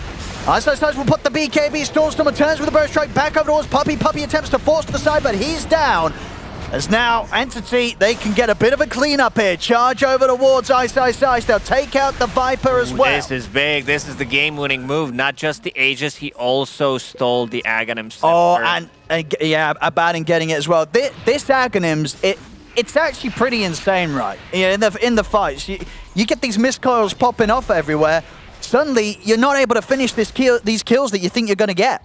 S1: Ice will put the BKB. Stormstormer turns with a burst strike back over towards Puppey. Puppey attempts to force to the side, but he's down. As now Entity, they can get a bit of a cleanup here. Charge over towards Ice. They'll take out the Viper as well.
S2: This is big. This is the game-winning move. Not just the Aegis, he also stole the Aghanim Scepter.
S1: Oh, and yeah, about in getting it as well. This Aghanim's, it's actually pretty insane, right? Yeah, in the fights, you get these miscoils popping off everywhere. Suddenly, you're not able to finish these kills that you think you're going to get.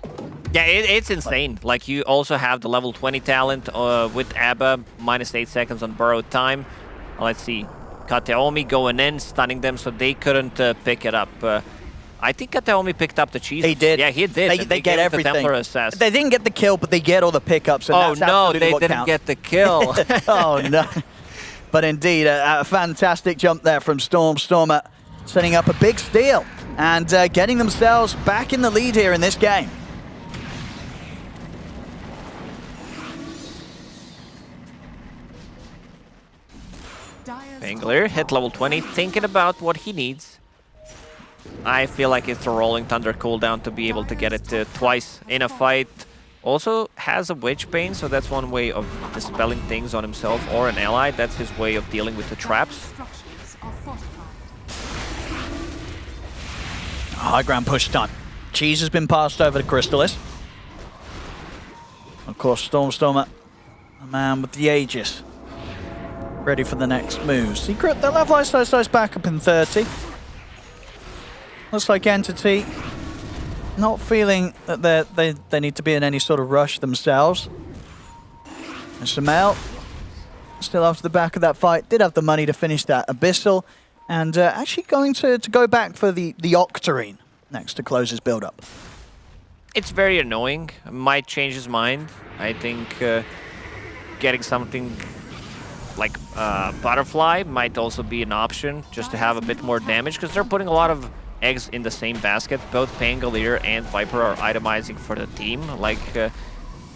S2: Yeah, it's insane. Like, you also have the level 20 talent with Abba, -8 seconds on borrowed time. Let's see. Kateomi going in, stunning them so they couldn't pick it up. I think Kateomi picked up the cheese.
S1: He did.
S2: Yeah, he did.
S1: They get everything.
S2: The Templar Assassin.
S1: They didn't get the kill, but they get all the pickups. And
S2: oh,
S1: that's
S2: no, they didn't
S1: counts.
S2: get the kill.
S1: Oh, no. But indeed, a fantastic jump there from Stormstormer, setting up a big steal and getting themselves back in the lead here in this game.
S2: Pangolier hit level 20, thinking about what he needs. I feel like it's a Rolling Thunder cooldown to be able to get it twice in a fight. Also has a Witch Bane, so that's one way of dispelling things on himself or an ally. That's his way of dealing with the traps.
S1: High ground push time. Cheese has been passed over to Crystallis. Of course, Stormstormer, the man with the Aegis, ready for the next move. Secret, they'll have Ice back up in 30. Looks like Entity not feeling that they need to be in any sort of rush themselves. And Samel, still after the back of that fight, did have the money to finish that Abyssal, and actually going to go back for the Octarine next to close his build-up.
S2: It's very annoying. Might change his mind. I think getting something like Butterfly might also be an option, just to have a bit more damage, because they're putting a lot of eggs in the same basket. Both Pangolier and Viper are itemizing for the team. Like,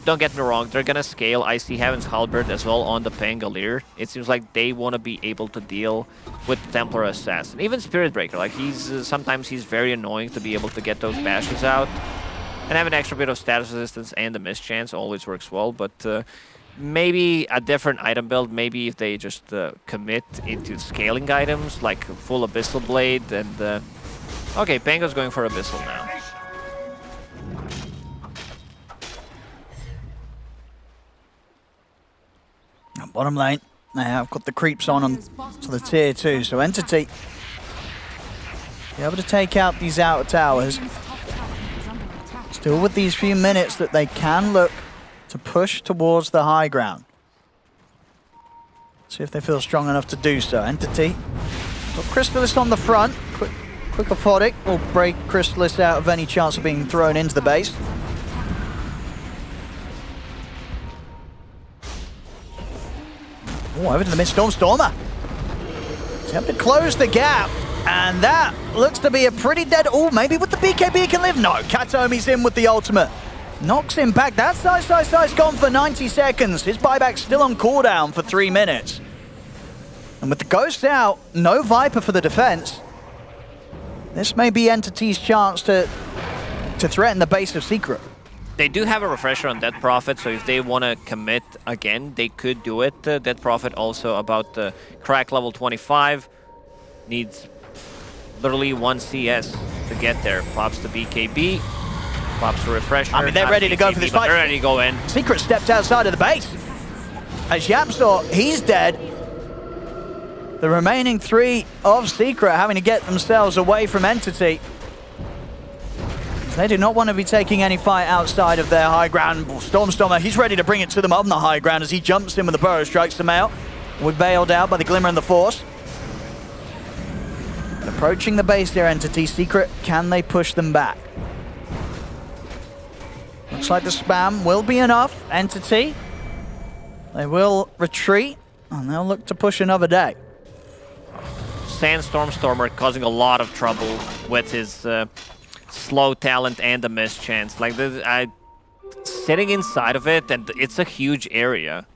S2: don't get me wrong, they're gonna scale. I see Heaven's Halberd as well on the Pangolier. It seems like they want to be able to deal with Templar Assassin. Even Spirit Breaker, like sometimes he's very annoying to be able to get those bashes out. And have an extra bit of status resistance and the mischance always works well, but maybe a different item build. Maybe if they just commit into scaling items, like full Abyssal Blade and... Okay, Pango's going for Abyssal now.
S1: Bottom lane, they have got the creeps on to the tier 2, so Entity be able to take out these outer towers. Still with these few minutes that they can look to push towards the high ground. See if they feel strong enough to do so. Entity, got Crystallis on the front. Quick Aphotic will break Crystallis out of any chance of being thrown into the base. Oh, over to the mid, Stormstormer. He's able to close the gap, and that looks to be a pretty dead... Oh, maybe with the BKB he can live. No, Katomi's in with the ultimate. Knocks him back. That's Ice gone for 90 seconds. His buyback's still on cooldown for 3 minutes. And with the Ghost out, no Viper for the defense. This may be Entity's chance to threaten the base of Secret.
S2: They do have a refresher on Dead Prophet, so if they want to commit again, they could do it. Dead Prophet also about the crack level 25. Needs literally 1 CS to get there. Pops the BKB. Pops the refresher.
S1: I mean, they're ready to go for this fight.
S2: They're ready to go in.
S1: Secret stepped outside of the base. As Yapsor, he's dead. The remaining 3 of Secret having to get themselves away from Entity. They do not want to be taking any fight outside of their high ground. Stormstormer, he's ready to bring it to them on the high ground as he jumps in with the burrow strikes the mail. We're bailed out by the Glimmer and the Force. But approaching the base here, Entity. Secret, can they push them back? Looks like the spam will be enough. Entity, they will retreat, and they'll look to push another day.
S2: Sandstorm Stormer causing a lot of trouble with his slow talent and the mischance. Like, sitting inside of it, and it's a huge area.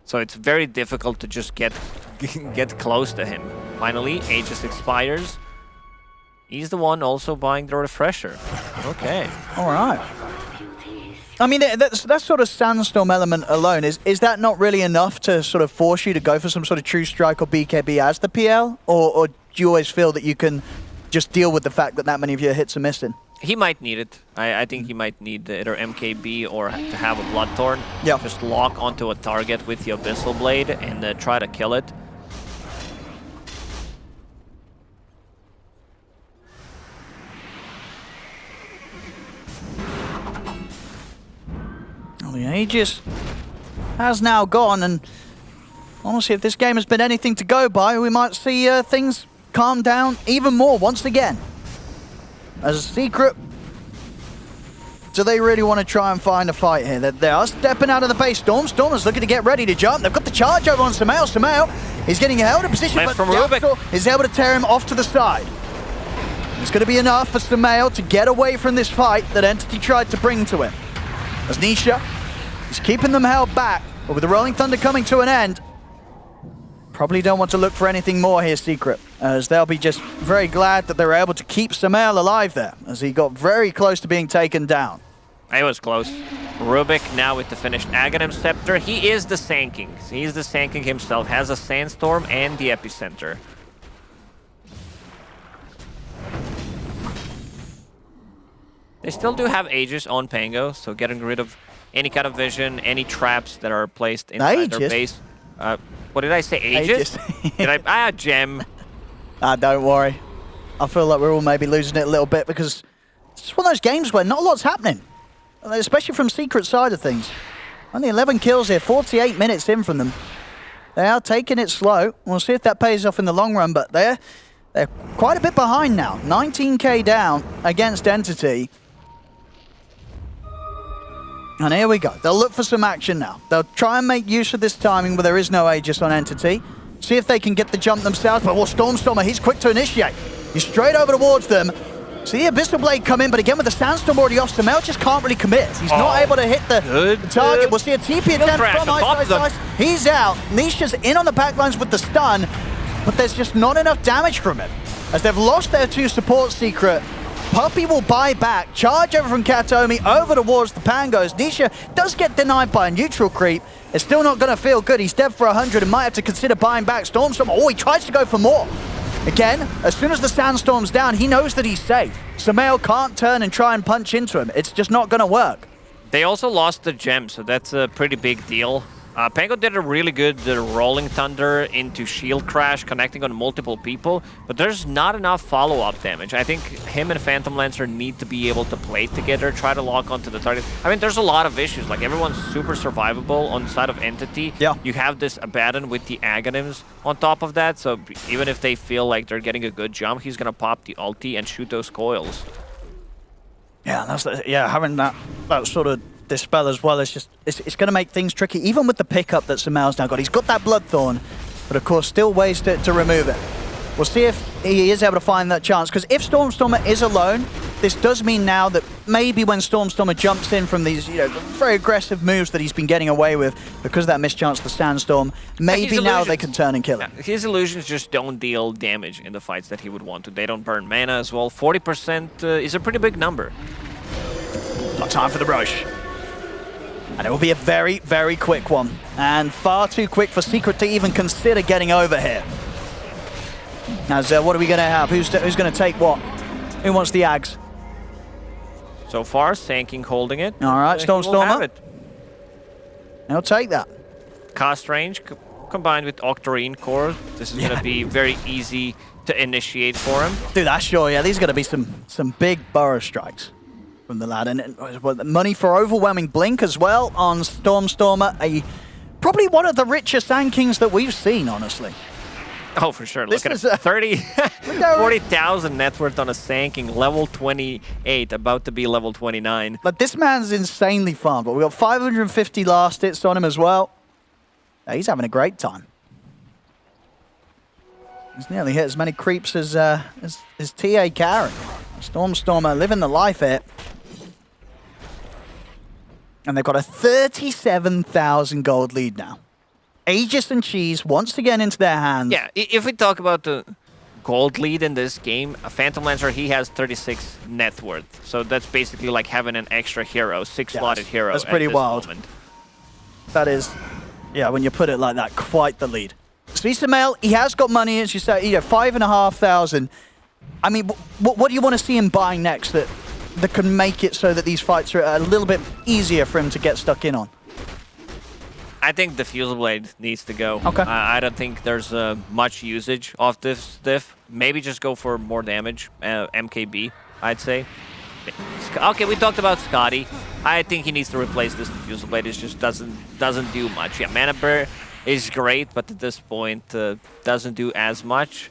S2: So it's very difficult to just get close to him. Finally, Aegis expires. He's the one also buying the refresher. Okay.
S1: All right. I mean, that sort of Sandstorm element alone, is that not really enough to sort of force you to go for some sort of True Strike or BKB as the PL? Or do you always feel that you can just deal with the fact that many of your hits are missing?
S2: He might need it. I think he might need either MKB or to have a Bloodthorn.
S1: Yeah.
S2: Just lock onto a target with the Abyssal Blade and try to kill it.
S1: Well, the Aegis has now gone, and honestly, if this game has been anything to go by, we might see things calm down even more once again. As a Secret, do they really want to try and find a fight here? They are stepping out of the base. Stormstormer's looking to get ready to jump. They've got the charge over on Sumail. Sumail is getting held in position,
S2: Left
S1: but
S2: from Rubik
S1: Yapsor is able to tear him off to the side. It's going to be enough for Sumail to get away from this fight that Entity tried to bring to him. As Nisha is keeping them held back, but with the Rolling Thunder coming to an end, probably don't want to look for anything more here, Secret, as they'll be just very glad that they were able to keep Sumail alive there, as he got very close to being taken down.
S2: It was close. Rubik now with the finished Aghanim Scepter. He is the Sand King. He's the Sand King himself. Has a Sandstorm and the Epicenter. They still do have Aegis on Pango, so getting rid of any kind of vision, any traps that are placed inside their base. What did I say? Aegis? Did I? Gem.
S1: Don't worry. I feel like we're all maybe losing it a little bit because it's just one of those games where not a lot's happening, especially from Secret side of things. Only 11 kills here, 48 minutes in from them. They are taking it slow. We'll see if that pays off in the long run, but they're quite a bit behind now. 19k down against Entity. And here we go. They'll look for some action now. They'll try and make use of this timing where there is no Aegis on Entity. See if they can get the jump themselves. But Stormstormer, he's quick to initiate. He's straight over towards them. See the Abyssal Blade come in, but again with the Sandstorm already off, Sumail just can't really commit. He's not able to hit the target. We'll see a TP attempt from Ice. He's out. Nisha's in on the backlines with the stun, but there's just not enough damage from him. As they've lost their 2 support, Secret. Puppey will buy back, charge over from Katomi, over towards the Pangos. Nisha does get denied by a neutral creep. It's still not going to feel good. He's dead for 100 and might have to consider buying back Stormstorm. Oh, he tries to go for more. Again, as soon as the Sandstorm's down, he knows that he's safe. Sumail can't turn and try and punch into him. It's just not going to work.
S2: They also lost the gem, so that's a pretty big deal. Pango did a really good Rolling Thunder into Shield Crash, connecting on multiple people, but there's not enough follow-up damage. I think him and Phantom Lancer need to be able to play together, try to lock onto the target. I mean, there's a lot of issues. Like, everyone's super survivable on the side of Entity.
S1: Yeah.
S2: You have this Abaddon with the Aghanims on top of that, so even if they feel like they're getting a good jump, he's going to pop the ulti and shoot those coils.
S1: Yeah, having that sort of dispel as well, it's going to make things tricky, even with the pickup that Sumail's now got. He's got that Bloodthorn, but of course still ways to remove it. We'll see if he is able to find that chance, because if Stormstormer is alone, this does mean now that maybe when Stormstormer jumps in from these very aggressive moves that he's been getting away with because of that mischance the Sandstorm, maybe now they can turn and kill him.
S2: His illusions just don't deal damage in the fights that he would want to. They don't burn mana as well. 40% is a pretty big number.
S1: Not time for the rush. And it will be a very, very quick one. And far too quick for Secret to even consider getting over here. As what are we going to have? Who's going to take what? Who wants the Ags?
S2: So far, Sand King holding it.
S1: All right, Stormstormer.
S2: He'll
S1: take that.
S2: cost range combined with Octarine core, this is going to be very easy to initiate for him.
S1: Dude, that's sure. Yeah, these are going to be some big burrow strikes from the lad. And money for overwhelming blink as well on Stormer. Probably one of the richest Sand Kings that we've seen, honestly.
S2: Oh, for sure.
S1: This
S2: Look at it. 40,000 net worth on a Sand King, level 28, about to be level 29.
S1: Like, this man's insanely fun, but we got 550 last hits on him as well. Yeah, he's having a great time. He's nearly hit as many creeps as his TA Karen. Stormer living the life here. And they've got a 37,000 gold lead now. Aegis and Cheese once again into their hands.
S2: Yeah, if we talk about the gold lead in this game, a Phantom Lancer, he has 36 net worth. So that's basically like having an extra hero, 6-slotted hero.
S1: That's pretty wild.
S2: Moment.
S1: That is, yeah, when you put it like that, quite the lead. Samael, he has got money, as you say, 5,500. I mean, what do you want to see him buying next that can make it so that these fights are a little bit easier for him to get stuck in on?
S2: I think the Fusel Blade needs to go.
S1: Okay.
S2: I don't think there's much usage of this diff. Maybe just go for more damage, MKB, I'd say. Okay, we talked about Scotty. I think he needs to replace this Fusel Blade. It just doesn't do much. Yeah, Mana Bear is great, but at this point doesn't do as much.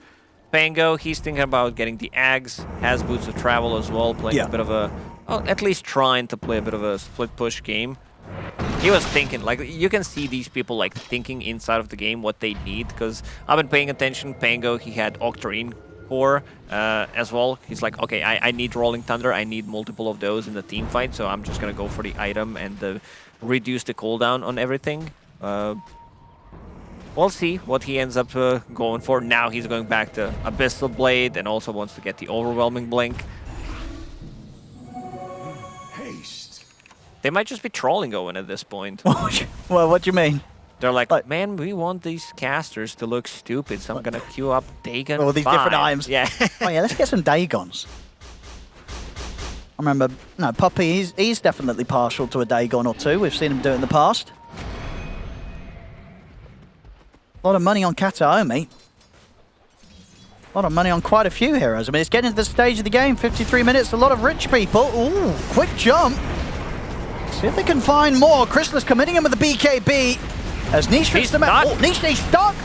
S2: Pango, he's thinking about getting the Ags, has Boots of Travel as well, playing a bit of a, well, at least trying to play a bit of a split push game. He was thinking, like, you can see these people like thinking inside of the game what they need, because I've been paying attention. Pango, he had Octarine core as well. He's like, okay, I need Rolling Thunder, I need multiple of those in the team fight, so I'm just gonna go for the item and reduce the cooldown on everything. We'll see what he ends up going for. Now he's going back to Abyssal Blade and also wants to get the Overwhelming Blink.
S3: Haste.
S2: They might just be trolling going at this point.
S1: Well, what do you mean?
S2: They're like, man, we want these casters to look stupid, so I'm going to queue up Dagon.
S1: All these different items.
S2: Yeah.
S1: Oh, yeah, let's get some Dagons. I remember, no, Puppy, he's definitely partial to a Dagon or two. We've seen him do it in the past. A lot of money on Kataomi. A lot of money on quite a few heroes. I mean, it's getting to the stage of the game. 53 minutes, a lot of rich people. Ooh, quick jump. See if they can find more. Chrysalis committing him with the BKB. As Niche hits the map. Oh, Niche, he's stuck.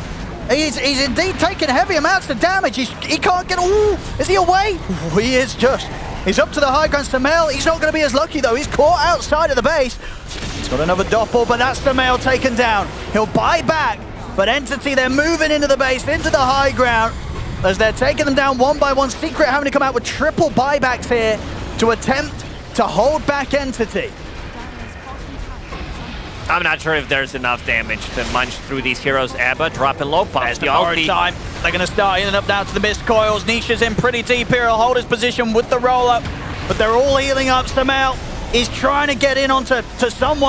S1: He's indeed taking heavy amounts of damage. He can't get... Ooh, is he away? Ooh, he is just... He's up to the high ground. Samael, he's not going to be as lucky, though. He's caught outside of the base. He's got another doppel, but that's Samael taken down. He'll buy back. But Entity, they're moving into the base, into the high ground, as they're taking them down one by one. Secret having to come out with triple buybacks here to attempt to hold back Entity.
S2: I'm not sure if there's enough damage to munch through these heroes. Abba dropping low pumps.
S1: The ulti time. They're going to start healing up down to the mist coils. Nisha's in pretty deep here. He'll hold his position with the roll-up, but they're all healing up. Samael is trying to get in onto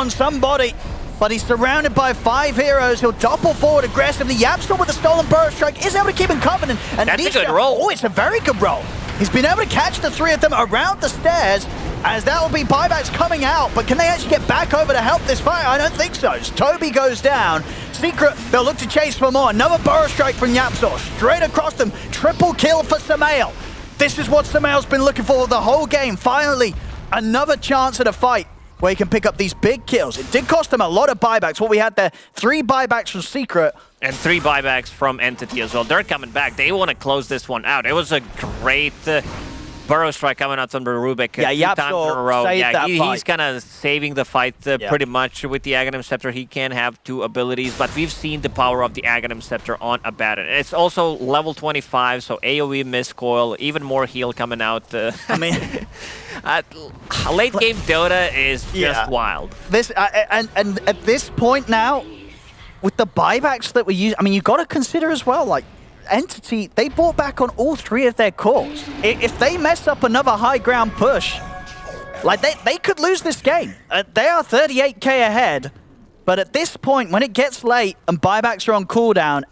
S1: somebody. But he's surrounded by 5 heroes. He'll doppel forward aggressively. Yapstorm with a stolen burrow strike is able to keep him covered. And
S2: that's
S1: Nisha,
S2: a good roll.
S1: Oh, it's a very good roll. He's been able to catch the 3 of them around the stairs, as that will be buybacks coming out. But can they actually get back over to help this fight? I don't think so. As Toby goes down, Secret, they'll look to chase for more. Another burrow strike from Yapstorm. Straight across them. Triple kill for Samael. This is what Samael's been looking for the whole game. Finally, another chance at a fight where he can pick up these big kills. It did cost him a lot of buybacks. What we had there, 3 buybacks from Secret.
S2: And 3 buybacks from Entity as well. They're coming back. They want to close this one out. It was a great burrow strike coming out from the Rubik.
S1: Yeah,
S2: times in a row. Yeah, he's kind of saving the fight pretty much with the Aghanim Scepter. He can have 2 abilities, but we've seen the power of the Aghanim Scepter on Abaddon. It's also level 25, so AoE miscoil, even more heal coming out.
S1: I mean...
S2: late game Dota is just wild.
S1: This and at this point now, with the buybacks that we use, I mean, you've got to consider as well, like, Entity, they bought back on all 3 of their cores. If they mess up another high ground push, like, they could lose this game. They are 38k ahead, but at this point, when it gets late and buybacks are on cooldown,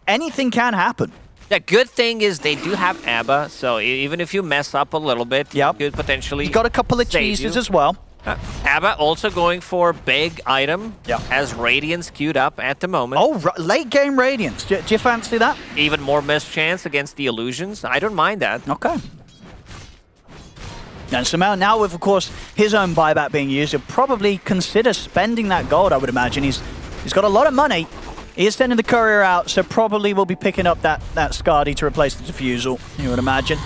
S1: anything can happen.
S2: The good thing is they do have ABBA, so even if you mess up a little bit, you could potentially
S1: You got a couple of cheeses as well.
S2: Abba also going for big item.
S1: Yeah.
S2: Has Radiance queued up at the moment.
S1: Oh, late game Radiance. Do you fancy that?
S2: Even more missed chance against the Illusions. I don't mind that.
S1: Okay. And Samel, now with, of course, his own buyback being used, he'll probably consider spending that gold, I would imagine. He's got a lot of money. He is sending the courier out, so probably will be picking up that Skadi to replace the Diffusal, you would imagine.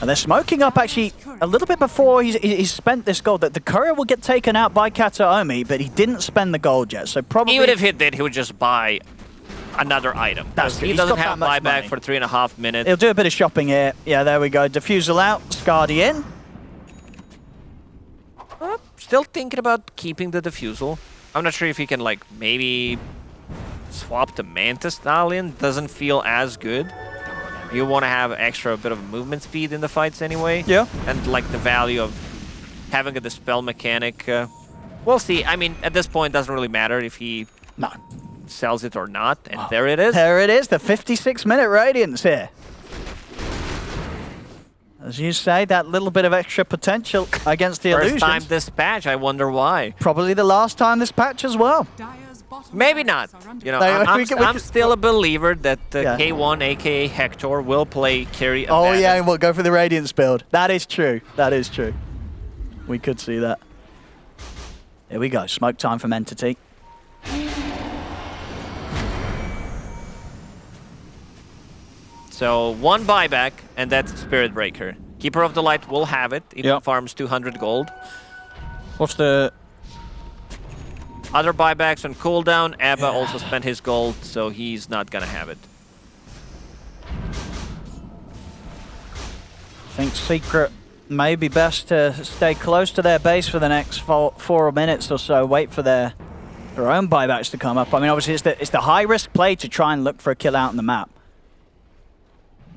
S1: And they're smoking up, actually, a little bit before he's spent this gold. That the courier will get taken out by Kataomi, but he didn't spend the gold yet, so probably...
S2: Even if he did, he would just buy another item.
S1: That's
S2: he
S1: true.
S2: doesn't
S1: He's got
S2: have
S1: that much
S2: buyback
S1: money.
S2: for 3.5 minutes.
S1: He'll do a bit of shopping here. Yeah, there we go. Diffusal out, Skadi in.
S2: Still thinking about keeping the Diffusal. I'm not sure if he can, like, maybe swap the Mantis Stallion. Doesn't feel as good. You want to have extra bit of movement speed in the fights anyway.
S1: Yeah.
S2: And, like, the value of having a Dispel mechanic. We'll see. I mean, at this point, it doesn't really matter if he sells it or not. And there it is.
S1: There it is, the 56-minute Radiance here. As you say, that little bit of extra potential against the Illusions.
S2: First time this patch, I wonder why.
S1: Probably the last time this patch as well.
S4: Dire's bottom
S2: Maybe
S4: barracks
S2: not.
S4: are under
S2: You know,
S1: No,
S2: I'm still a believer that
S1: Yeah.
S2: K1, aka Hector, will play carry.
S1: Oh yeah, and we'll go for the Radiance build. That is true. That is true. We could see that. Here we go. Smoke time from Entity.
S2: So one buyback, and that's Spirit Breaker. Keeper of the Light will have it. It farms 200 gold.
S1: What's the...
S2: Other buybacks on cooldown. Abba also spent his gold, so he's not gonna have it.
S1: I think Secret may be best to stay close to their base for the next 4 minutes or so. Wait for their own buybacks to come up. I mean, obviously, it's the high-risk play to try and look for a kill out on the map.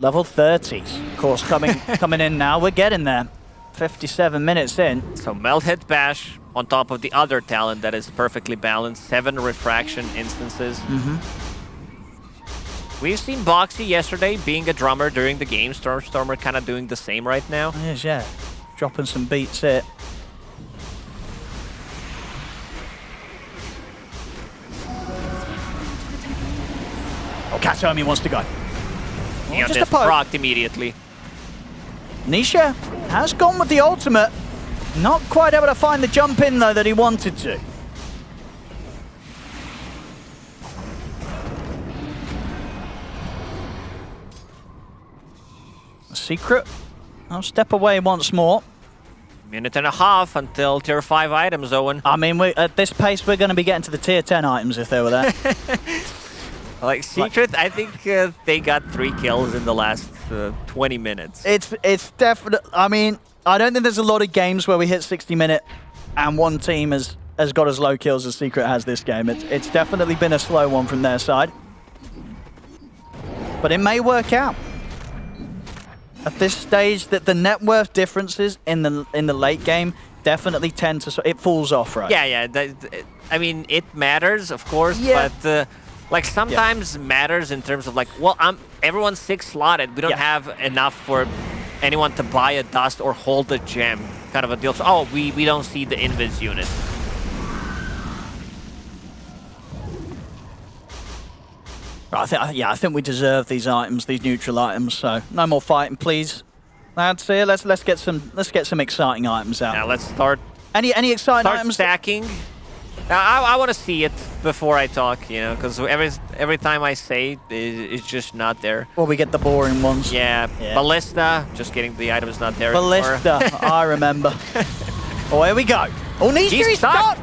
S1: Level 30s, of course, coming in now. We're getting there. 57 minutes in.
S2: So Melthead Bash on top of the other talent that is perfectly balanced. 7 refraction instances. We've seen Boxy yesterday being a drummer during the game. Stormer kind of doing the same right now.
S1: Yes, yeah. Dropping some beats here. Oh, Kataomi wants to go.
S2: You know,
S1: just
S2: just
S1: a poke.
S2: procced immediately.
S1: Nisha has gone with the ultimate. Not quite able to find the jump in, though, that he wanted to. Secret. I'll step away once more.
S2: Minute and a half until tier 5 items, Owen.
S1: I mean, at this pace, we're going to be getting to the tier 10 items if they were there.
S2: Like Secret, I think they got 3 kills in the last 20 minutes.
S1: It's definitely... I mean, I don't think there's a lot of games where we hit 60-minute and one team has got as low kills as Secret has this game. It's definitely been a slow one from their side. But it may work out. At this stage, that the net worth differences in the late game definitely tend to... It falls off, right?
S2: Yeah. I mean, it matters, of course, but... like, sometimes matters in terms of, like, well, everyone's 6 slotted. We don't have enough for anyone to buy a dust or hold a gem, kind of a deal. So, oh, we don't see the invis unit.
S1: I think we deserve these items, these neutral items. So no more fighting, please, lads. Here, let's get some exciting items out.
S2: Now let's start.
S1: Any exciting
S2: Start
S1: items?
S2: stacking. I want to see it before I talk, you know, because every time I say it's just not there.
S1: Well, we get the boring ones.
S2: Yeah. Ballista. Just kidding. The item's not there
S1: Ballista.
S2: anymore.
S1: I remember. Oh, here we go. Oh, Nisha stuck.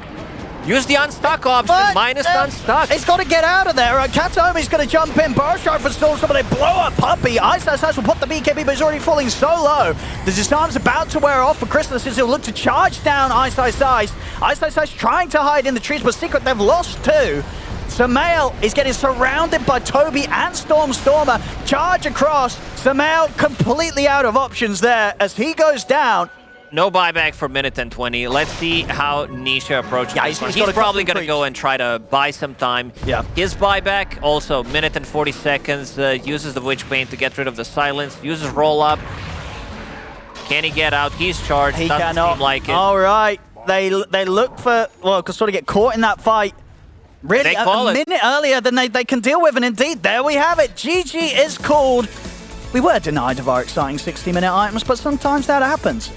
S2: Use the unstuck option, minus the unstuck.
S1: It's got to get out of there. Kataomi's going to jump in. Burstrike for Storm, but they blow up Puppy. Ice will put the BKB, but he's already falling so low. The disarm's about to wear off for Chrysalis as he'll look to charge down Ice. Ice trying to hide in the trees, but Secret, they've lost 2. Samael is getting surrounded by Toby and Stormer. Charge across. Samael completely out of options there as he goes down.
S2: No buyback for minute and 20. Let's see how Nisha approaches this one.
S1: He's
S2: probably going to go and try to buy some time.
S1: Yeah.
S2: His buyback, also minute and 40 seconds, uses the Witch Paint to get rid of the silence, uses roll up. Can he get out? He's charged.
S1: He
S2: Doesn't
S1: cannot.
S2: seem like it.
S1: All right. They look for, well, could sort of get caught in that fight. Really,
S2: They
S1: a
S2: call it.
S1: minute earlier than they can deal with, and indeed, there we have it. GG is called. We were denied of our exciting 60-minute items, but sometimes that happens.